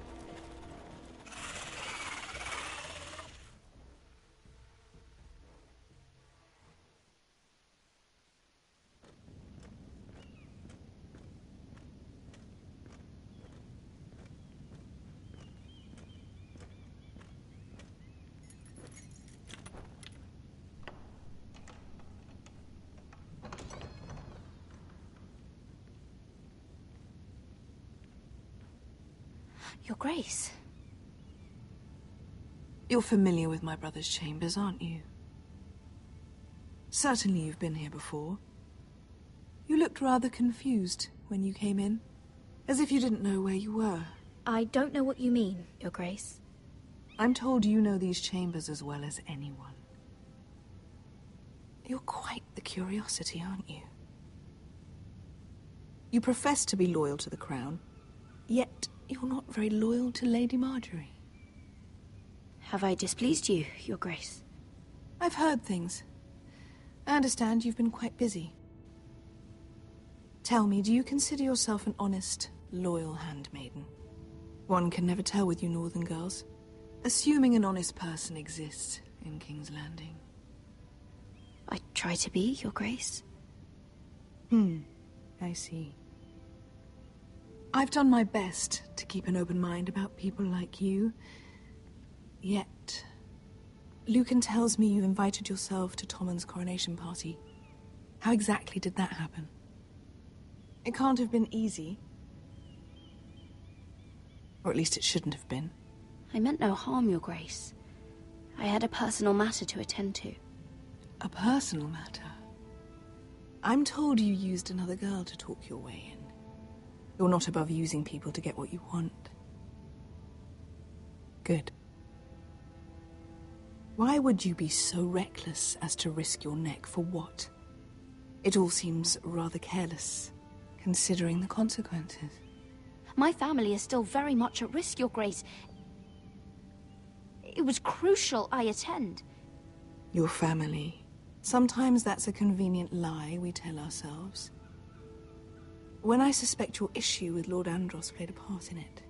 Your Grace. You're familiar with my brother's chambers, aren't you? Certainly you've been here before. You looked rather confused when you came in, as if you didn't know where you were. I don't know what you mean, Your Grace. I'm told you know these chambers as well as anyone. You're quite the curiosity, aren't you? You profess to be loyal to the crown, yet you're not very loyal to Lady Marjorie. Have I displeased you, Your Grace? I've heard things. I understand you've been quite busy. Tell me, do you consider yourself an honest, loyal handmaiden? One can never tell with you northern girls. Assuming an honest person exists in King's Landing. I try to be, Your Grace. I see. I've done my best to keep an open mind about people like you. Yet, Lucan tells me you invited yourself to Tommen's coronation party. How exactly did that happen? It can't have been easy. Or at least it shouldn't have been. I meant no harm, Your Grace. I had a personal matter to attend to. A personal matter? I'm told you used another girl to talk your way in. You're not above using people to get what you want. Good. Why would you be so reckless as to risk your neck for what? It all seems rather careless, considering the consequences. My family is still very much at risk, Your Grace. It was crucial I attend. Your family. Sometimes that's a convenient lie we tell ourselves. When I suspect your issue with Lord Andros played a part in it.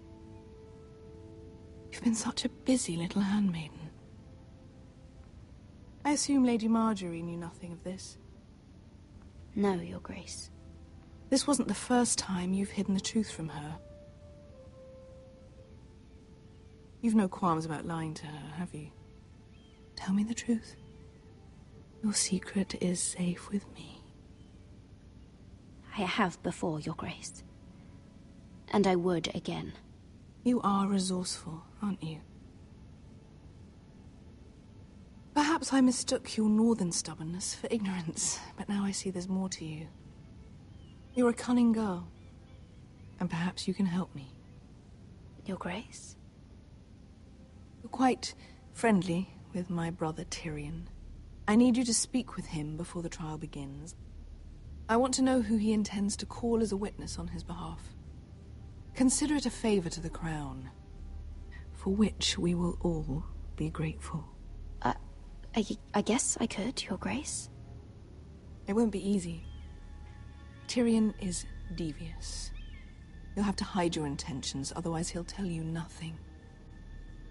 You've been such a busy little handmaiden. I assume Lady Marjorie knew nothing of this. No, Your Grace. This wasn't the first time you've hidden the truth from her. You've no qualms about lying to her, have you? Tell me the truth. Your secret is safe with me. I have before, Your Grace. And I would again. You are resourceful, aren't you? Perhaps I mistook your northern stubbornness for ignorance, but now I see there's more to you. You're a cunning girl, and perhaps you can help me. Your Grace? You're quite friendly with my brother Tyrion. I need you to speak with him before the trial begins. I want to know who he intends to call as a witness on his behalf. Consider it a favor to the crown, for which we will all be grateful. I guess I could, Your Grace. It won't be easy. Tyrion is devious. You'll have to hide your intentions, otherwise he'll tell you nothing.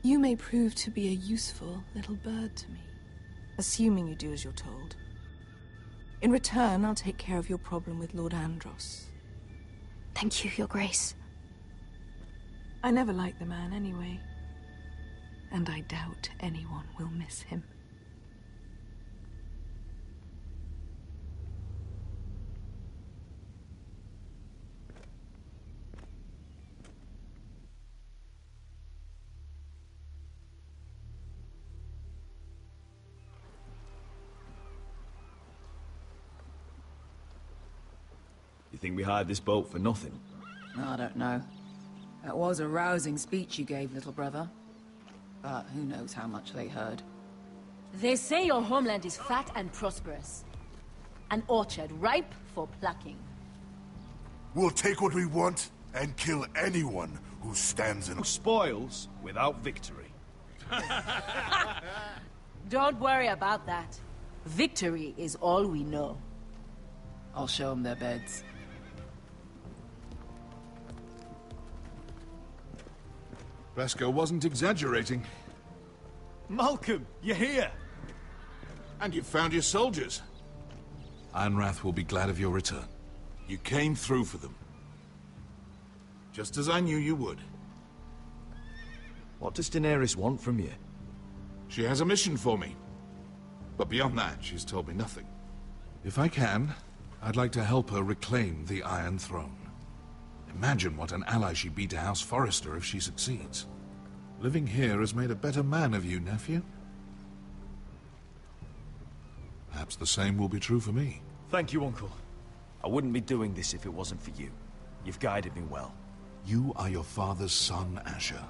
You may prove to be a useful little bird to me, assuming you do as you're told. In return, I'll take care of your problem with Lord Andros. Thank you, Your Grace. I never liked the man anyway, and I doubt anyone will miss him. You think we hired this boat for nothing? I don't know. That was a rousing speech you gave, little brother. But who knows how much they heard. They say your homeland is fat and prosperous. An orchard ripe for plucking. We'll take what we want and kill anyone who stands in... Spoils without victory. Don't worry about that. Victory is all we know. I'll show them their beds. Bresco wasn't exaggerating. Malcolm, you're here! And you've found your soldiers. Ironrath will be glad of your return. You came through for them. Just as I knew you would. What does Daenerys want from you? She has a mission for me. But beyond that, she's told me nothing. If I can, I'd like to help her reclaim the Iron Throne. Imagine what an ally she'd be to House Forrester if she succeeds. Living here has made a better man of you, nephew. Perhaps the same will be true for me. Thank you, Uncle. I wouldn't be doing this if it wasn't for you. You've guided me well. You are your father's son, Asher.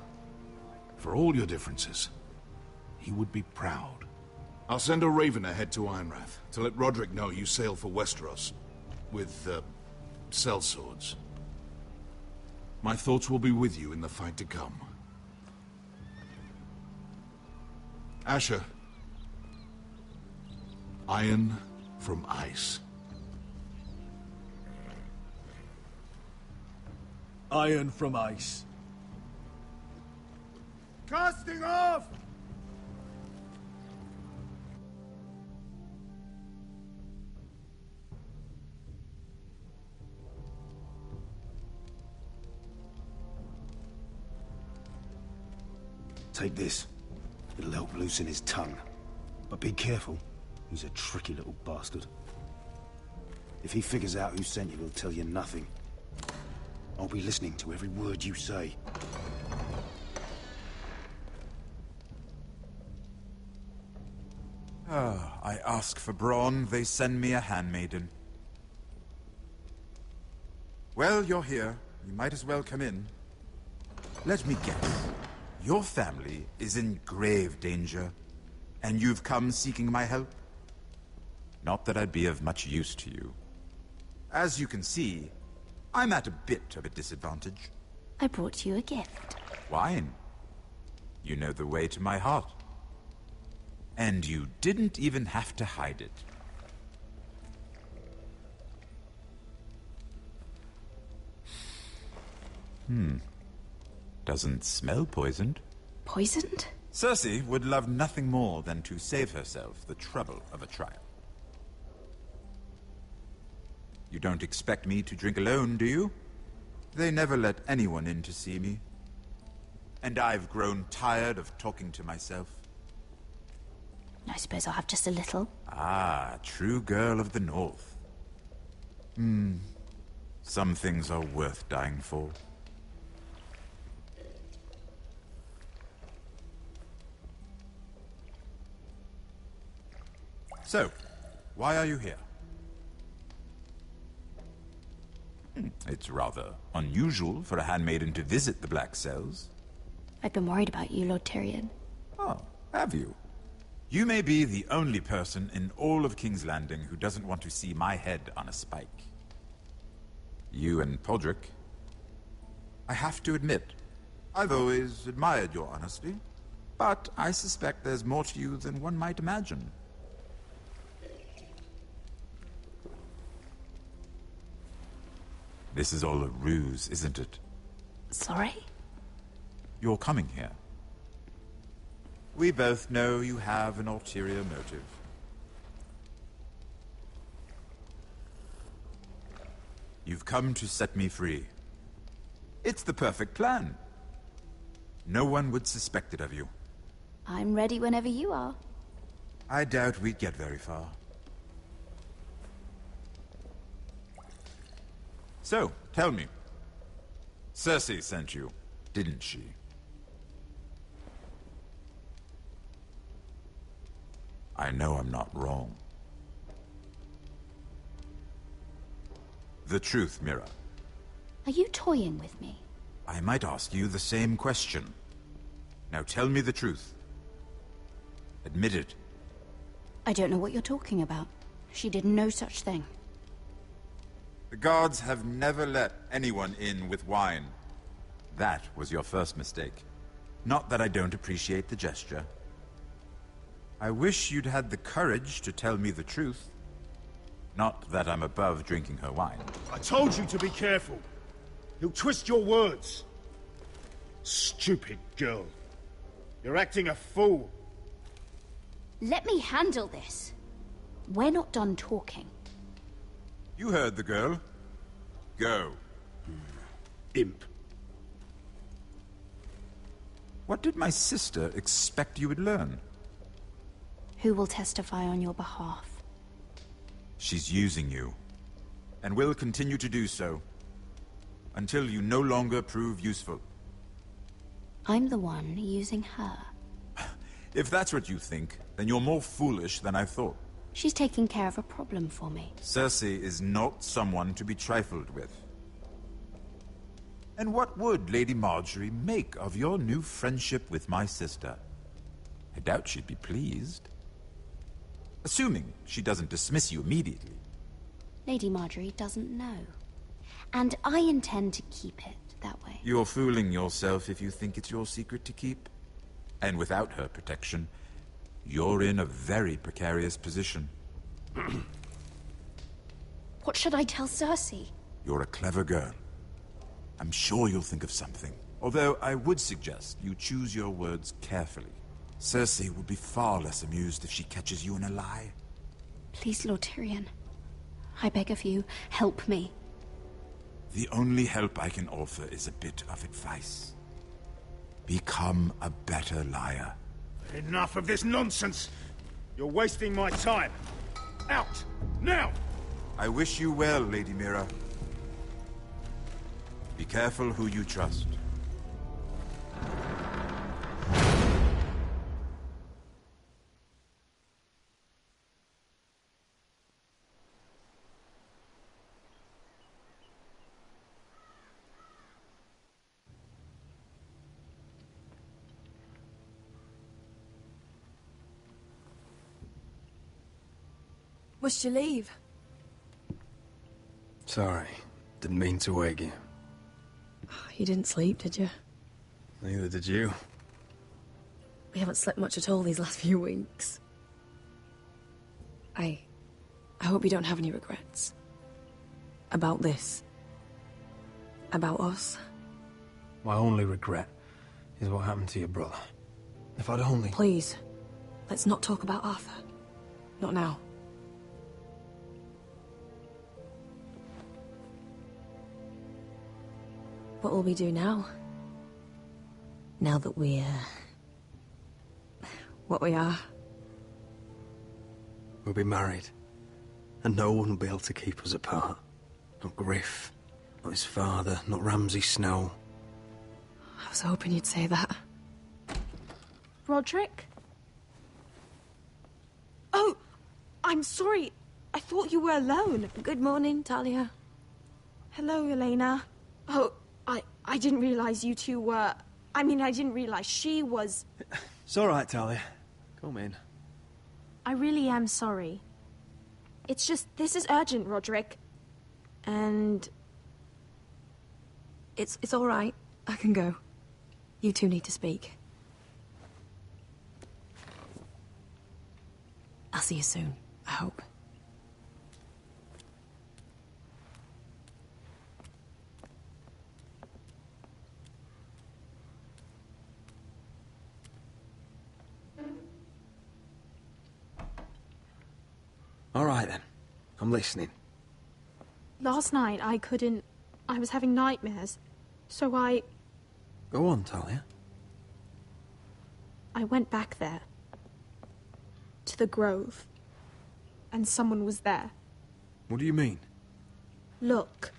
For all your differences, he would be proud. I'll send a raven ahead to Ironrath to let Roderick know you sail for Westeros with, sellswords. My thoughts will be with you in the fight to come. Asher. Iron from ice. Iron from ice. Casting off! Take this. It'll help loosen his tongue. But be careful. He's a tricky little bastard. If he figures out who sent you, he'll tell you nothing. I'll be listening to every word you say. I ask for brawn, they send me a handmaiden. Well, you're here. You might as well come in. Let me guess. Your family is in grave danger, and you've come seeking my help? Not that I'd be of much use to you. As you can see, I'm at a bit of a disadvantage. I brought you a gift. Wine. You know the way to my heart. And you didn't even have to hide it. Doesn't smell poisoned. Poisoned? Cersei would love nothing more than to save herself the trouble of a trial. You don't expect me to drink alone, do you? They never let anyone in to see me. And I've grown tired of talking to myself. I suppose I'll have just a little. Ah, true girl of the North. Some things are worth dying for. So, why are you here? It's rather unusual for a handmaiden to visit the Black Cells. I've been worried about you, Lord Tyrion. Oh, have you? You may be the only person in all of King's Landing who doesn't want to see my head on a spike. You and Podrick. I have to admit, I've always admired your honesty, but I suspect there's more to you than one might imagine. This is all a ruse, isn't it? Sorry? You're coming here. We both know you have an ulterior motive. You've come to set me free. It's the perfect plan. No one would suspect it of you. I'm ready whenever you are. I doubt we'd get very far. So, tell me. Cersei sent you, didn't she? I know I'm not wrong. The truth, Mira. Are you toying with me? I might ask you the same question. Now tell me the truth. Admit it. I don't know what you're talking about. She did no such thing. The gods have never let anyone in with wine. That was your first mistake. Not that I don't appreciate the gesture. I wish you'd had the courage to tell me the truth. Not that I'm above drinking her wine. I told you to be careful. He'll twist your words. Stupid girl. You're acting a fool. Let me handle this. We're not done talking. You heard the girl. Go. Imp. What did my sister expect you would learn? Who will testify on your behalf? She's using you. And will continue to do so. until you no longer prove useful. I'm the one using her. If that's what you think, then you're more foolish than I thought. She's taking care of a problem for me. Cersei is not someone to be trifled with. And what would Lady Marjorie make of your new friendship with my sister? I doubt she'd be pleased. Assuming she doesn't dismiss you immediately. Lady Marjorie doesn't know. And I intend to keep it that way. You're fooling yourself if you think it's your secret to keep. And without her protection, you're in a very precarious position. What should I tell Cersei? You're a clever girl. I'm sure you'll think of something. Although I would suggest you choose your words carefully. Cersei will be far less amused if she catches you in a lie. Please, Lord Tyrion. I beg of you, help me. The only help I can offer is a bit of advice. Become a better liar. Enough of this nonsense! You're wasting my time! Out! Now! I wish you well, Lady Mira. Be careful who you trust. Must you leave? Sorry. Didn't mean to wake you. You didn't sleep, did you? Neither did you. We haven't slept much at all these last few weeks. I hope you don't have any regrets. About this. About us. My only regret is what happened to your brother. If I'd only... Please, let's not talk about Arthur. Not now. What will we do now? Now that we're... what we are? We'll be married. And no one will be able to keep us apart. Not Griff, not his father, not Ramsay Snow. I was hoping you'd say that. Roderick? Oh, I'm sorry. I thought you were alone. Good morning, Talia. Hello, Elena. Oh, I didn't realize you two were... I mean, I didn't realize she was... It's all right, Talia. Come in. I really am sorry. It's just, this is urgent, Roderick. And... It's all right. I can go. You two need to speak. I'll see you soon, I hope. All right, then. I'm listening. Last night, I was having nightmares. So I Go on, Talia. went back there. To the grove. And someone was there. What do you mean? Look.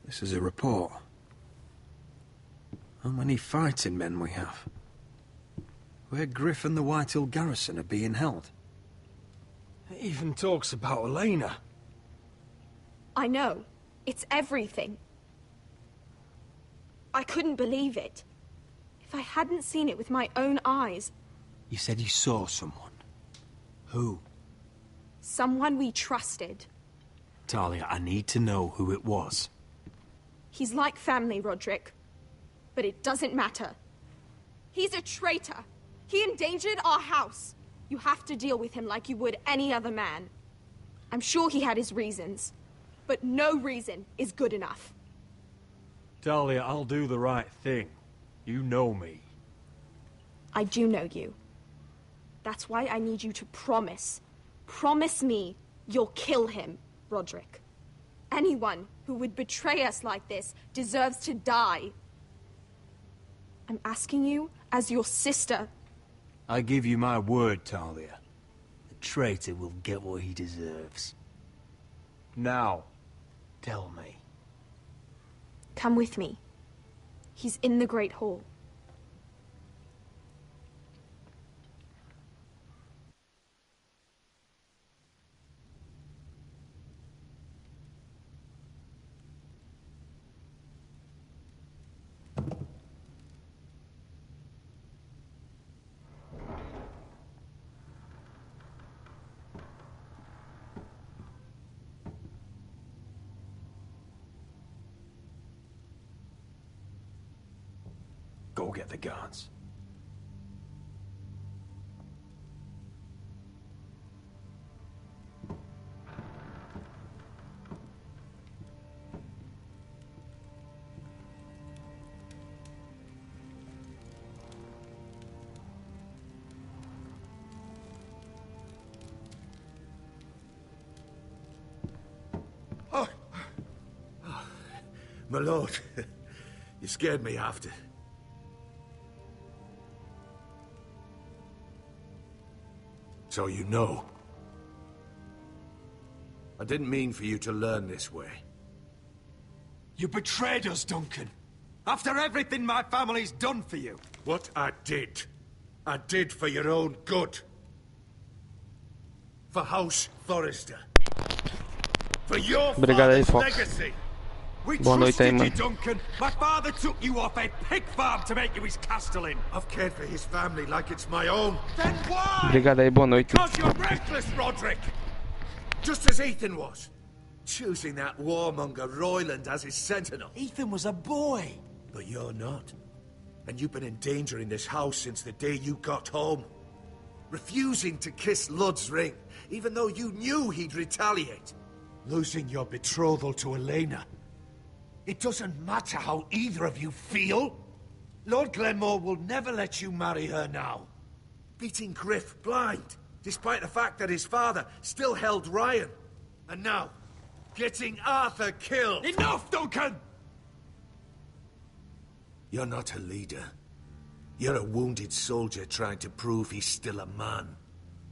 This is a report. How many fighting men we have? Where Griff and the Whitehill garrison are being held. It even talks about Elena. I know. It's everything. I couldn't believe it. If I hadn't seen it with my own eyes... You said you saw someone. Who? Someone we trusted. Talia, I need to know who it was. He's like family, Roderick. But it doesn't matter. He's a traitor. He endangered our house. You have to deal with him like you would any other man. I'm sure he had his reasons. But no reason is good enough. Talia, I'll do the right thing. You know me. I do know you. That's why I need you to promise. Promise me you'll kill him, Roderick. Anyone who would betray us like this deserves to die. I'm asking you as your sister. I give you my word, Talia. The traitor will get what he deserves. Now, tell me. Come with me. He's in the Great Hall. Go get the guards. My lord, you scared me after. So you know. I didn't mean for you to learn this way. You betrayed us, Duncan. After everything my family's done for you. What I did for your own good. For House Forrester. For your Obrigado aí, father's Fox. legacy. We Boa noite aí, trusted you, mano. Duncan. My father took you off a pig farm to make you his castellan. I've cared for his family like it's my own. Then why? Obrigado aí, boa noite. Because you're reckless, Roderick! Just as Ethan was. Choosing that warmonger Royland as his sentinel. Ethan was a boy. But you're not. And you've been endangering this house since the day you got home. Refusing to kiss Lud's ring, even though you knew he'd retaliate. Losing your betrothal to Elena. It doesn't matter how either of you feel. Lord Glenmore will never let you marry her now. Beating Griff blind, despite the fact that his father still held Ryan. And now, getting Arthur killed. Enough, Duncan! You're not a leader. You're a wounded soldier trying to prove he's still a man.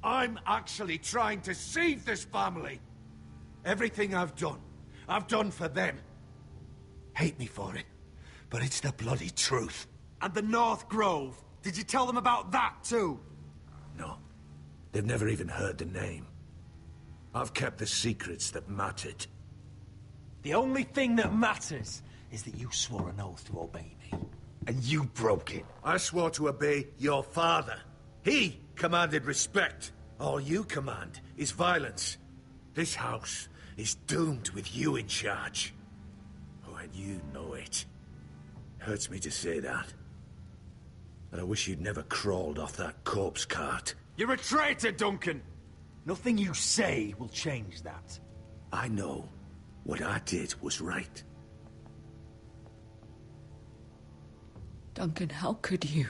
I'm actually trying to save this family. Everything I've done for them. Hate me for it, but it's the bloody truth. And the North Grove. Did you tell them about that too? No. They've never even heard the name. I've kept the secrets that mattered. The only thing that matters is that you swore an oath to obey me. And you broke it. I swore to obey your father. He commanded respect. All you command is violence. This house is doomed with you in charge. Oh, and you know it. Hurts me to say that. But I wish you'd never crawled off that corpse cart. You're a traitor, Duncan! Nothing you say will change that. I know what I did was right. Duncan, how could you?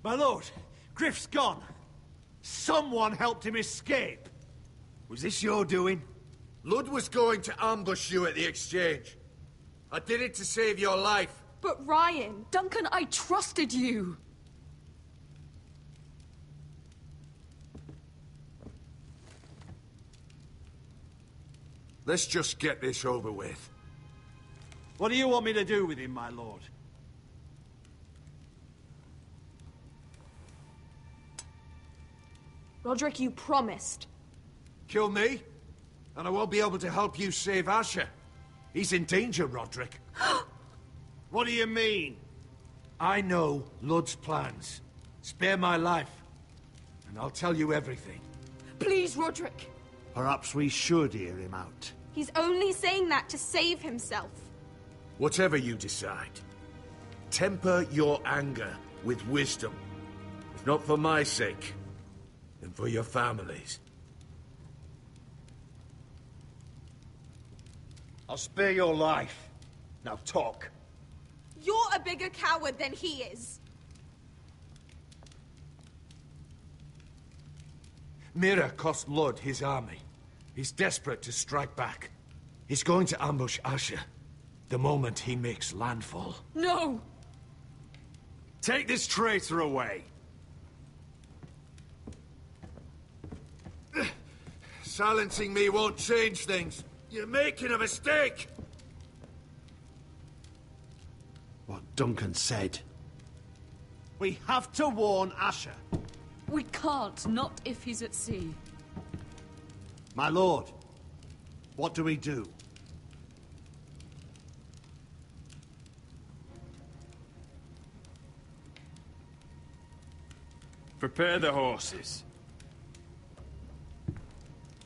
My lord, Griff's gone. Someone helped him escape. Was this your doing? Lud was going to ambush you at the exchange. I did it to save your life. But Ryan... Duncan, I trusted you! Let's just get this over with. What do you want me to do with him, my lord? Roderick, you promised. Kill me, and I won't be able to help you save Asher. He's in danger, Roderick. What do you mean? I know Lud's plans. Spare my life, and I'll tell you everything. Please, Roderick. Perhaps we should hear him out. He's only saying that to save himself. Whatever you decide, temper your anger with wisdom. If not for my sake, then for your families. I'll spare your life. Now talk. You're a bigger coward than he is. Mira cost Lud his army. He's desperate to strike back. He's going to ambush Asher the moment he makes landfall. No! Take this traitor away. Silencing me won't change things. You're making a mistake! What Duncan said. We have to warn Asher. We can't, not if he's at sea. My lord, what do we do? Prepare the horses.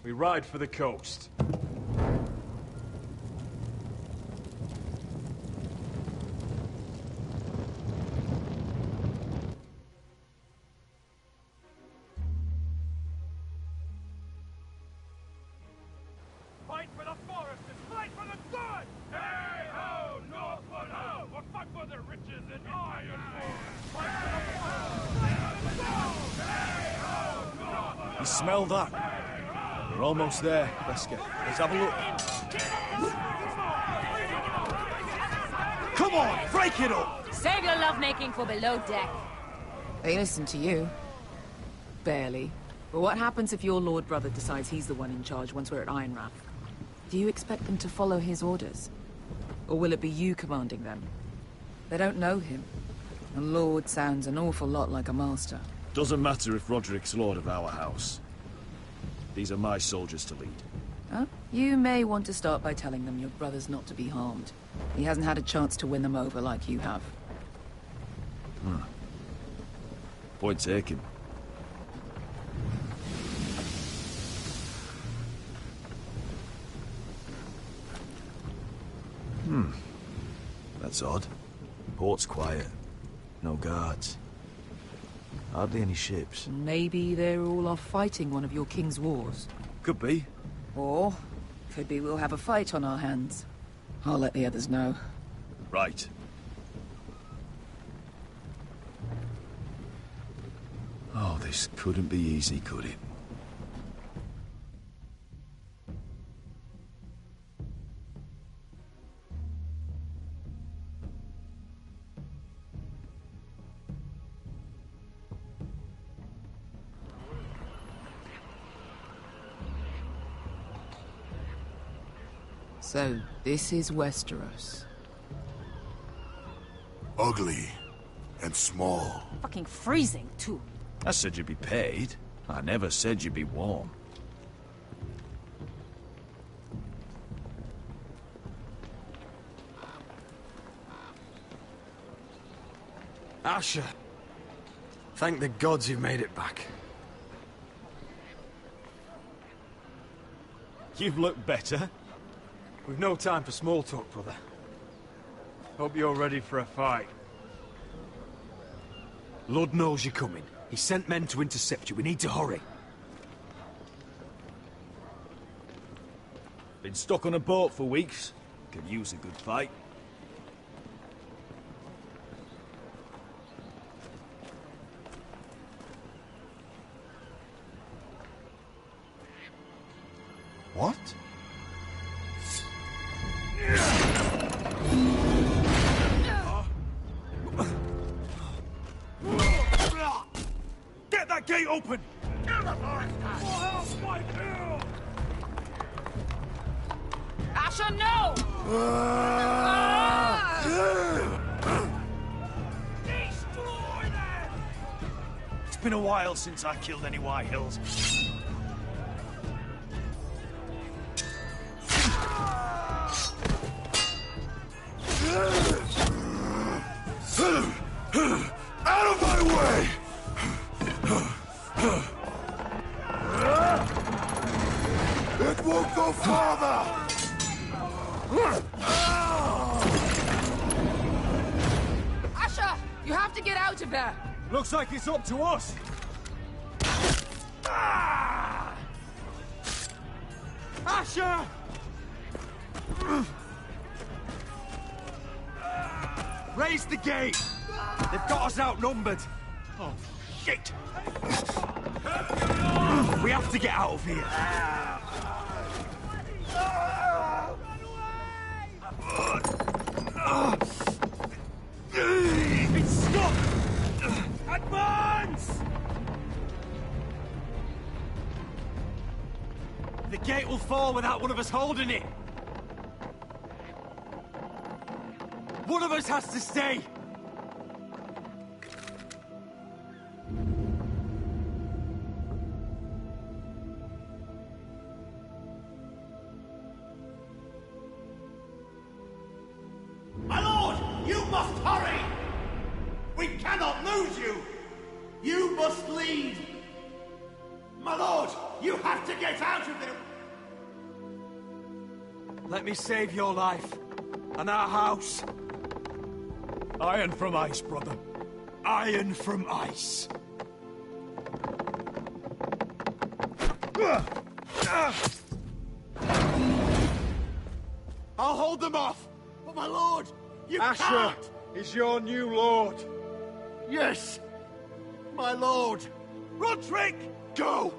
We ride for the coast. Fight for the forest and fight for the sun! Hey ho, Northwood ho! Or fight for the riches and ironwood! Fight for the forest! Fight for the sun! Hey ho, Northwood! You smell that? We're almost there, Wesker. Let's have a look. Come on, break it up! Save your lovemaking for below deck. They listen to you. Barely. But what happens if your lord brother decides he's the one in charge once we're at Ironrath? Do you expect them to follow his orders? Or will it be you commanding them? They don't know him. A lord sounds an awful lot like a master. Doesn't matter if Roderick's lord of our house. These are my soldiers to lead. Huh? You may want to start by telling them your brother's not to be harmed. He hasn't had a chance to win them over like you have. Point taken. That's odd. Port's quiet. No guards. Hardly any ships. Maybe they're all off fighting one of your king's wars. Could be. Or, could be we'll have a fight on our hands. I'll let the others know. Right. Oh, this couldn't be easy, could it? So, this is Westeros. Ugly and small. Fucking freezing, too. I said you'd be paid. I never said you'd be warm. Asher. Thank the gods you've made it back. You've looked better. We've no time for small talk, brother. Hope you're ready for a fight. Lord knows you're coming. He sent men to intercept you. We need to hurry. Been stuck on a boat for weeks. Could use a good fight. What? Get that gate open! Asher, no! It's been a while since I killed any White Hills. Out of my way! It won't go farther! Asher! You have to get out of there! Looks like it's up to us! Asher! Raise the gate! They've got us outnumbered! Oh, shit! We have to get out of here! It's stuck! Advance! The gate will fall without one of us holding it. One of us has to stay. My lord, you must hurry! We cannot lose you! You must lead! My lord, you have to get out of there! Let me save your life. And our house. Iron from ice, brother. Iron from ice. I'll hold them off! But my lord, you Asher can't! is your new lord. Yes, my lord. Roderick! Go!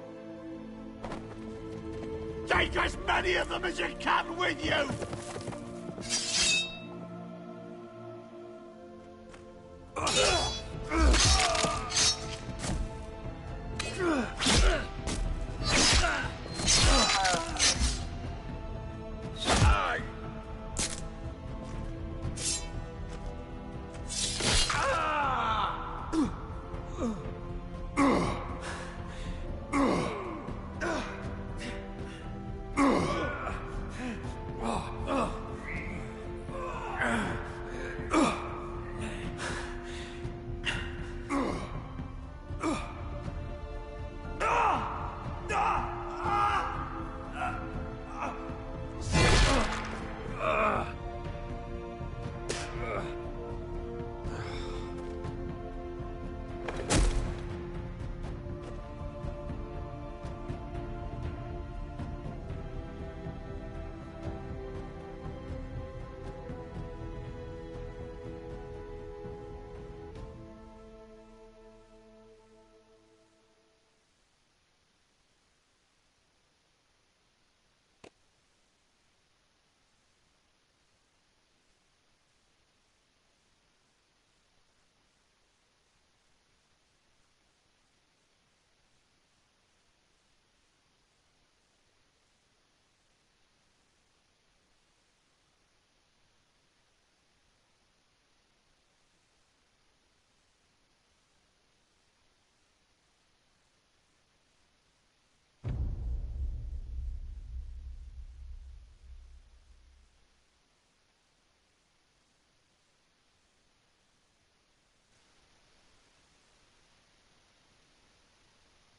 Take as many of them as you can with you!